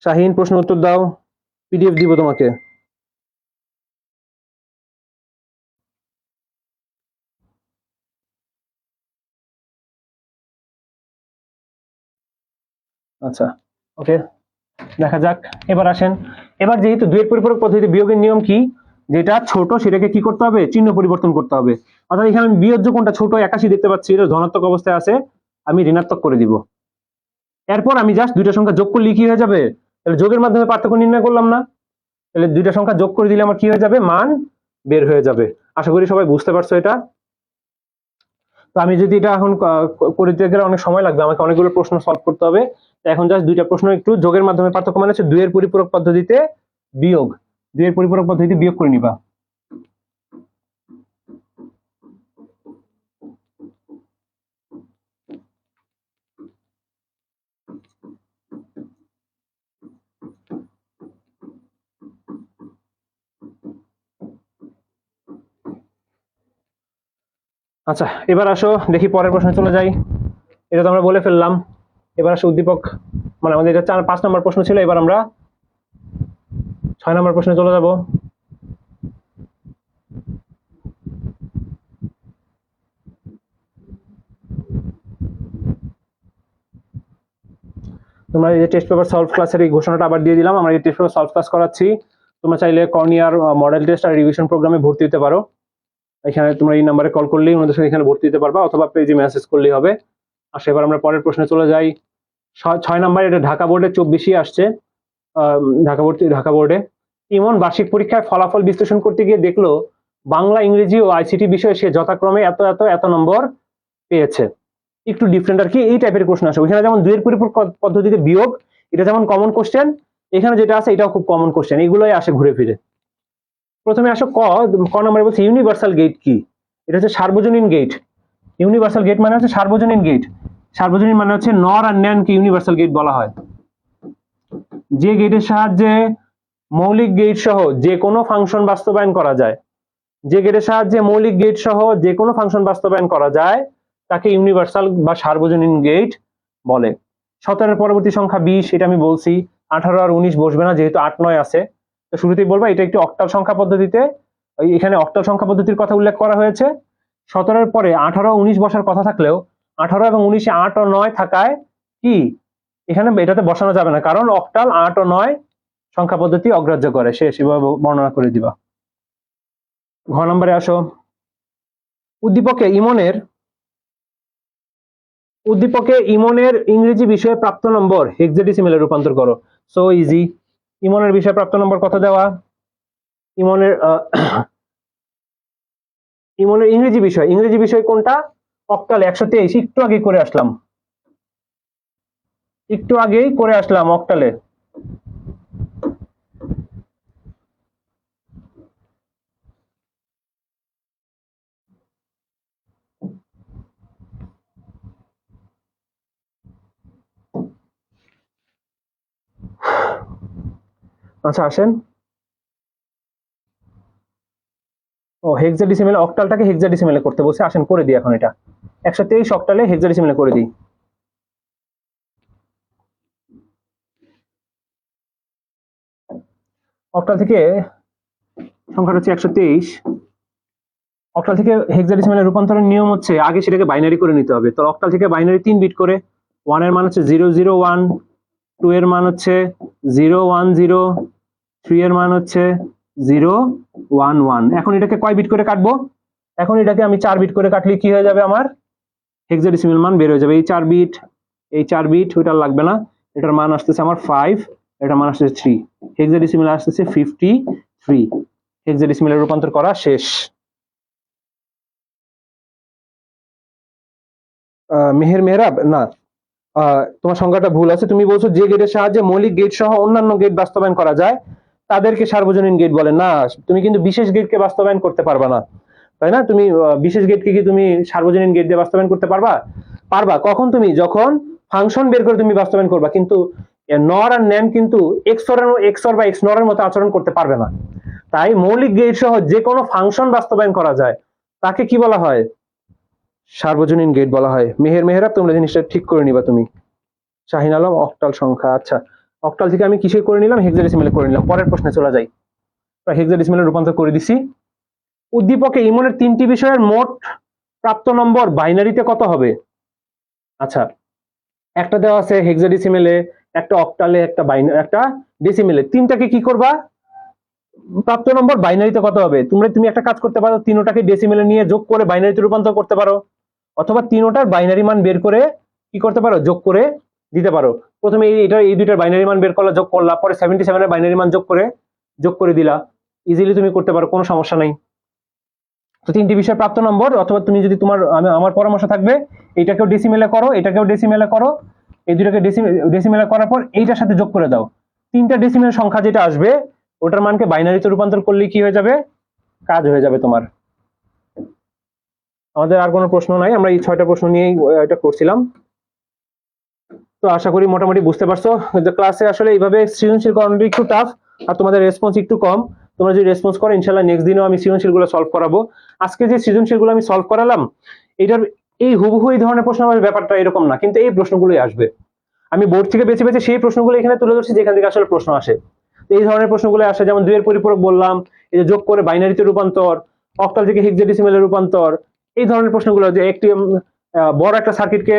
শাহিন প্রশ্ন উত্তর দাও, পিডিএফ দিব তোমাকে। আচ্ছা ওকে, দেখা যাক। এবার আসেন, এবার যেহেতু দুইয়ের পরিপূরক পদ্ধতিতে বিয়োগের নিয়ম কি, যেটা ছোট সেটাকে কি করতে হবে, চিহ্ন পরিবর্তন করতে হবে। অর্থাৎ এখানে আমি বিয়োজ্য কোনটা ছোট 81 দেখতে পাচ্ছি, এটা ধনাত্মক অবস্থায় আছে, আমি ঋণাত্মক করে দিব। এরপর আমি জাস্ট দুইটা সংখ্যা যোগ করলে কি হয়ে যাবে, তাহলে যোগের মাধ্যমে পার্থক্য নির্ণয় করলাম না, তাহলে দুইটা সংখ্যা যোগ করে দিলে আমার কি হয়ে যাবে, মান বের হয়ে যাবে। আশা করি সবাই বুঝতে পারছো এটা। তো আমি যদি এটা এখন করে দিতে গেলে অনেক সময় লাগবে, আমাকে অনেকগুলো প্রশ্ন সলভ করতে হবে। এখন জাস্ট দুইটা প্রশ্ন একটু যোগের মাধ্যমে পার্থক্য মানে হচ্ছে দুইয়ের পরিপূরক পদ্ধতিতে বিয়োগ, দুইয়ের পরিপূরক পদ্ধতিতে বিয়োগ করে নিবা। আচ্ছা এবার আসো দেখি পরের প্রশ্নে চলে যাই। এটা তো আমরা বলে ফেললাম। এবার আসো উদ্দীপক, মানে আমাদের এটা 5 নম্বর প্রশ্ন ছিল, এবার আমরা 6 নম্বর প্রশ্নে চলে যাব। তোমরা এই যে টেস্ট পেপার সলভ ক্লাসের এই ঘোষণাটা আবার দিয়ে দিলাম, আমরা এই টেস্ট পেপার সলভ ক্লাস করাচ্ছি। তোমরা চাইলে কর্নিয়ার মডেল টেস্ট আর রিভিশন প্রোগ্রামে ভর্তি হতে পারো। এখানে তোমরা এই নাম্বারে কল করলেই আমাদের সাথে এখানে ভর্তি হতে পারবা, অথবা পেজে মেসেজ করলেই হবে। আর এবার আমরা পরের প্রশ্নে চলে যাই। 6 নম্বর, এটা ঢাকা বোর্ডে 24 আসছে, ঢাকা বোর্ডে। ইমন বার্ষিক পরীক্ষায় ফলাফল বিশ্লেষণ করতে গিয়ে দেখলো বাংলা, ইংরেজি ও আইসিটি বিষয়ে সে যথাক্রমে এত এত এত নম্বর পেয়েছে। একটু ডিফারেন্ট আর কি, এই টাইপের কোশ্চেন আসে। ওইখানে যেমন দুইয়ের পরিপূরক পদ্ধতিতে বিয়োগ, এটা যেমন কমন কোশ্চেন, এখানে যেটা আছে এটাও খুব কমন কোশ্চেন, এগুলোই আসে ঘুরে ফিরে। প্রথমে আসো ক নম্বরে বলছে ইউনিভার্সাল গেট কি। এটা হচ্ছে সার্বজনীন গেট। ইউনিভার্সাল গেট মানে হচ্ছে সার্বজনীন গেট। সার্বজনীন মানে হচ্ছে নর আর ন্যান কে ইউনিভার্সাল গেট বলা হয়। যে গেটের সাহায্যে মৌলিক গেট সহ যে কোনো ফাংশন বাস্তবায়ন করা যায়, যে গেটের সাহায্যে মৌলিক গেট সহ যে কোনো ফাংশন বাস্তবায়ন করা যায় তাকে ইউনিভার্সাল বা সার্বজনীন গেট বলে। 17 এর পরবর্তী সংখ্যা 20, এটা আমি বলছি। 18 আর 19 বসবে না, যেহেতু 8 9 আছে। তো শুরুতেই বলবো এটা একটি অক্টাল সংখ্যা পদ্ধতিতে, এখানে অক্টাল সংখ্যা পদ্ধতির কথা উল্লেখ করা হয়েছে। 17 এর পরে 18 19 বসার কথা থাকলেও 18 এবং 19 8 ও 9 থাকায় কি এখানে এটাতে বসানো যাবে না, কারণ অক্টাল 8 ও 9 সংখ্যা পদ্ধতি অগ্রাহ্য করে। সে সেভাবে বর্ণনা করে দিবা। ঘ নম্বরে আসো, উদ্দীপকে ইমনের ইংরেজি বিষয়ে প্রাপ্ত নম্বর হেক্সাডেসিমেলে রূপান্তর করো। So easy. ইমনের বিষয়ে প্রাপ্ত নম্বর কত দেওয়া? ইমনের ইংরেজি বিষয় কোনটা? অক্টাল 123। একটু আগেই করে আসলাম অক্টালে। আচ্ছা আসেন। ও হেক্সাডেসিমেলে, অক্টালটাকে হেক্সাডেসিমেলে করতে বলছে। আসেন করে দিই এখন এটা। 123 অক্টালে হেক্সাডেসিমেলে করে দিই। অক্টাল থেকে সংখ্যাটা হচ্ছে 123। অক্টাল থেকে হেক্সাডেসিমেলে রূপান্তরের নিয়ম হচ্ছে আগে সেটাকে বাইনারি করে নিতে হবে। তো অক্টাল থেকে বাইনারি 3 বিট করে। 1 এর মান হচ্ছে 001, 2 এর মান হচ্ছে 010, 3 এর মান হচ্ছে 011। এখন এটাকে কয় বিট করে কাটবো? এখন এটাকে আমি 4 বিট করে কাটলে কি হয়ে যাবে? আমার হেক্সাডেসিমেল মান বের হয়ে যাবে। এই 4 বিট ওইটা লাগবে না। এটার মান আসতেছে আমার 5, এটার মান আসতেছে 3। হেক্সাডেসিমেল আসতেছে 53। হেক্সাডেসিমেলের রূপান্তর করা শেষ। মেহরাব না, তোমার সংখ্যাটা ভুল আছে। তুমি বলছো যে গেটের সাহায্যে মৌলিক গেট সহ অন্যান্য গেট বাস্তবায়ন করা যায় তাদেরকে সার্বজনীন গেট বলে। না, তুমি কিন্তু বিশেষ গেটকে বাস্তবায়ন করতে পারবা না, তাই না? তুমি বিশেষ গেটকে কি তুমি সার্বজনীন গেট দিয়ে বাস্তবায়ন করতে পারবা? পারবা। কখন? তুমি যখন ফাংশন বের করে তুমি বাস্তবায়ন করবা। কিন্তু নর আর ন্যান কিন্তু এক্সর বা এক্স নরের মতো আচরণ করতে পারবে না। তাই মৌলিক গেট সহ যে কোনো ফাংশন বাস্তবায়ন করা যায় তাকে কি বলা হয়? সার্বজনীন গেট বলা হয়। মেহরাব, তোমরা জিনিসটা ঠিক করে নিবা তুমি। শাহিন আলম, অক্টাল সংখ্যা। আচ্ছা, অক্টাল থেকে আমি কিসে করে নিলাম? হেক্সাডেসিমেলে করে নিলাম। পরের প্রশ্নে চলে যাই। হেক্সাডেসিমেলে রূপান্তর করে দিছি। উদ্দীপকে ইমনের 3টি বিষয়ের মোট প্রাপ্ত নম্বর বাইনারিতে কত হবে? আচ্ছা, একটা দেওয়া আছে হেক্সাডেসিমেলে, একটা অক্টালে, একটা ডেসিমেলে। তিনটাকে কি করবা? প্রাপ্ত নম্বর বাইনারিতে কত হবে? তুমি একটা কাজ করতে পারো, তিনোটাকে ডেসিমেলে নিয়ে যোগ করে বাইনারিতে রূপান্তর করতে পারো, অথবা তিনোটার বাইনারি মান বের করে কি করতে পারো? যোগ করে দিতে পারো। প্রথমে এই দুইটার বাইনারি মান বের করলা, যোগ করলা, পরে 77 এর বাইনারি মান যোগ করে দিলা। ইজিলি তুমি করতে পারো, কোনো সমস্যা নাই। তো 3টি বিষয় প্রাপ্ত নম্বর, অথবা তুমি যদি আমার পরামর্শ থাকবে এইটাকেও ডেসিমেলে করো, এটাকেও ডেসিমেলে করো, এই দুটাকে ডেসিমেলে করার পর এইটার সাথে যোগ করে দাও। 3টা ডেসিমেল সংখ্যা যেটা আসবে ওটার মানকে বাইনারিতে রূপান্তর করলে কি হয়ে যাবে? কাজ হয়ে যাবে তোমার। আমাদের আর কোনো প্রশ্ন নাই, আমরা এই 6টা প্রশ্ন নিয়েই এটা করছিলাম। তো আশা করি মোটামুটি বুঝতে পারছো। ক্লাসে আসলে এইভাবে সৃজনশীল করানোটা একটু টাফ, আর তোমাদের রেসপন্স একটু কম। তোমরা যদি রেসপন্স করো ইনশাল্লাহ নেক্সট দিনও আমি সৃজনশীল গুলো সলভ করাবো। আজকে যে সৃজনশীল গুলো আমি সলভ করালাম এটার এই হুবহু এই ধরনের প্রশ্ন আমার ব্যাপারটা এরকম না, কিন্তু এই প্রশ্নগুলোই আসবে। আমি বোর্ড থেকে বেছে বেছে সেই প্রশ্নগুলো এখানে তুলে ধরছি যেখান থেকে আসলে প্রশ্ন আসে। এই ধরনের প্রশ্নগুলো আসে, যেমন 2 এর পরিপূরক বললাম, এই যে যোগ করে বাইনারিতে রূপান্তর, অক্টাল থেকে হেক্সাডেসিমেলে রূপান্তর, এই ধরনের প্রশ্নগুলো যে একটি বড় একটা সার্কিটকে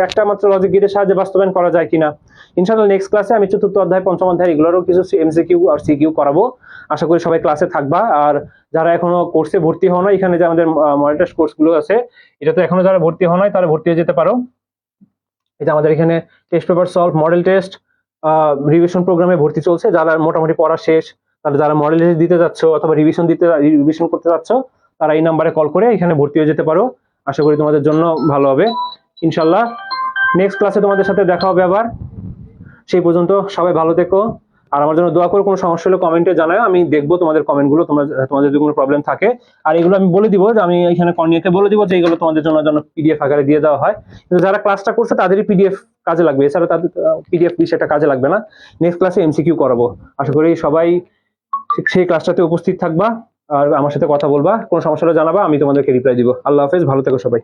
একটা মাত্র লজিক গেটের সাহায্যে বাস্তবায়ন করা যায় কিনা। ইনশাআল্লাহ নেক্সট ক্লাসে আমি 4র্থ অধ্যায় 5ম অধ্যায় এগুলোরও কিছু এমসিকিউ আর সিকিউ করাবো। আশা করি সবাই ক্লাসে থাকবা। আর যারা এখনো কোর্সে ভর্তি হও না, এখানে যে আমাদের মডেল টেস্ট কোর্সগুলো আছে এটাতে এখনো যারা ভর্তি হও নাই তারা ভর্তি হয়ে যেতে পারো। এটা আমাদের এখানে test paper solve, model test, revision প্রোগ্রামে ভর্তি চলছে। যারা মোটামুটি পড়া শেষ, তাহলে যারা মডেল টেস্ট দিতে যাচ্ছ অথবা রিভিশন করতে যাচ্ছ তারা এই নাম্বারে কল করে এখানে ভর্তি হয়ে যেতে পারো। আশা করি তোমাদের জন্য ভালো হবে। ইনশাল্লাহ নেক্সট ক্লাসে তোমাদের সাথে দেখা হবে আবার। সেই পর্যন্ত সবাই ভালো থেকো, আর আমার জন্য দোয়া করো। কোনো সমস্যা হলে কমেন্টে জানাও, আমি দেখবো তোমাদের কমেন্টগুলো, তোমাদের যদি কোনো প্রবলেম থাকে। আর এগুলো আমি বলে দিব, যে আমি এখানে কর্নিয়াকে বলে দিব যে এগুলো তোমাদের জন্য পিডিএফ আকারে দিয়ে দেওয়া হয়, কিন্তু যারা ক্লাসটা করছে তাদেরই পিডিএফ কাজে লাগবে, এছাড়া তাদের পিডিএফ বিষয়টা কাজে লাগবে না। নেক্সট ক্লাসে এমসিকিউ করাবো, আশা করি সবাই সেই ক্লাসটাতে উপস্থিত থাকবা আর আমার সাথে কথা বলবা, কোনো সমস্যা হলে জানাবা, আমি তোমাদেরকে রিপ্লাই দিব। আল্লাহ হাফেজ, ভালো থেকো সবাই।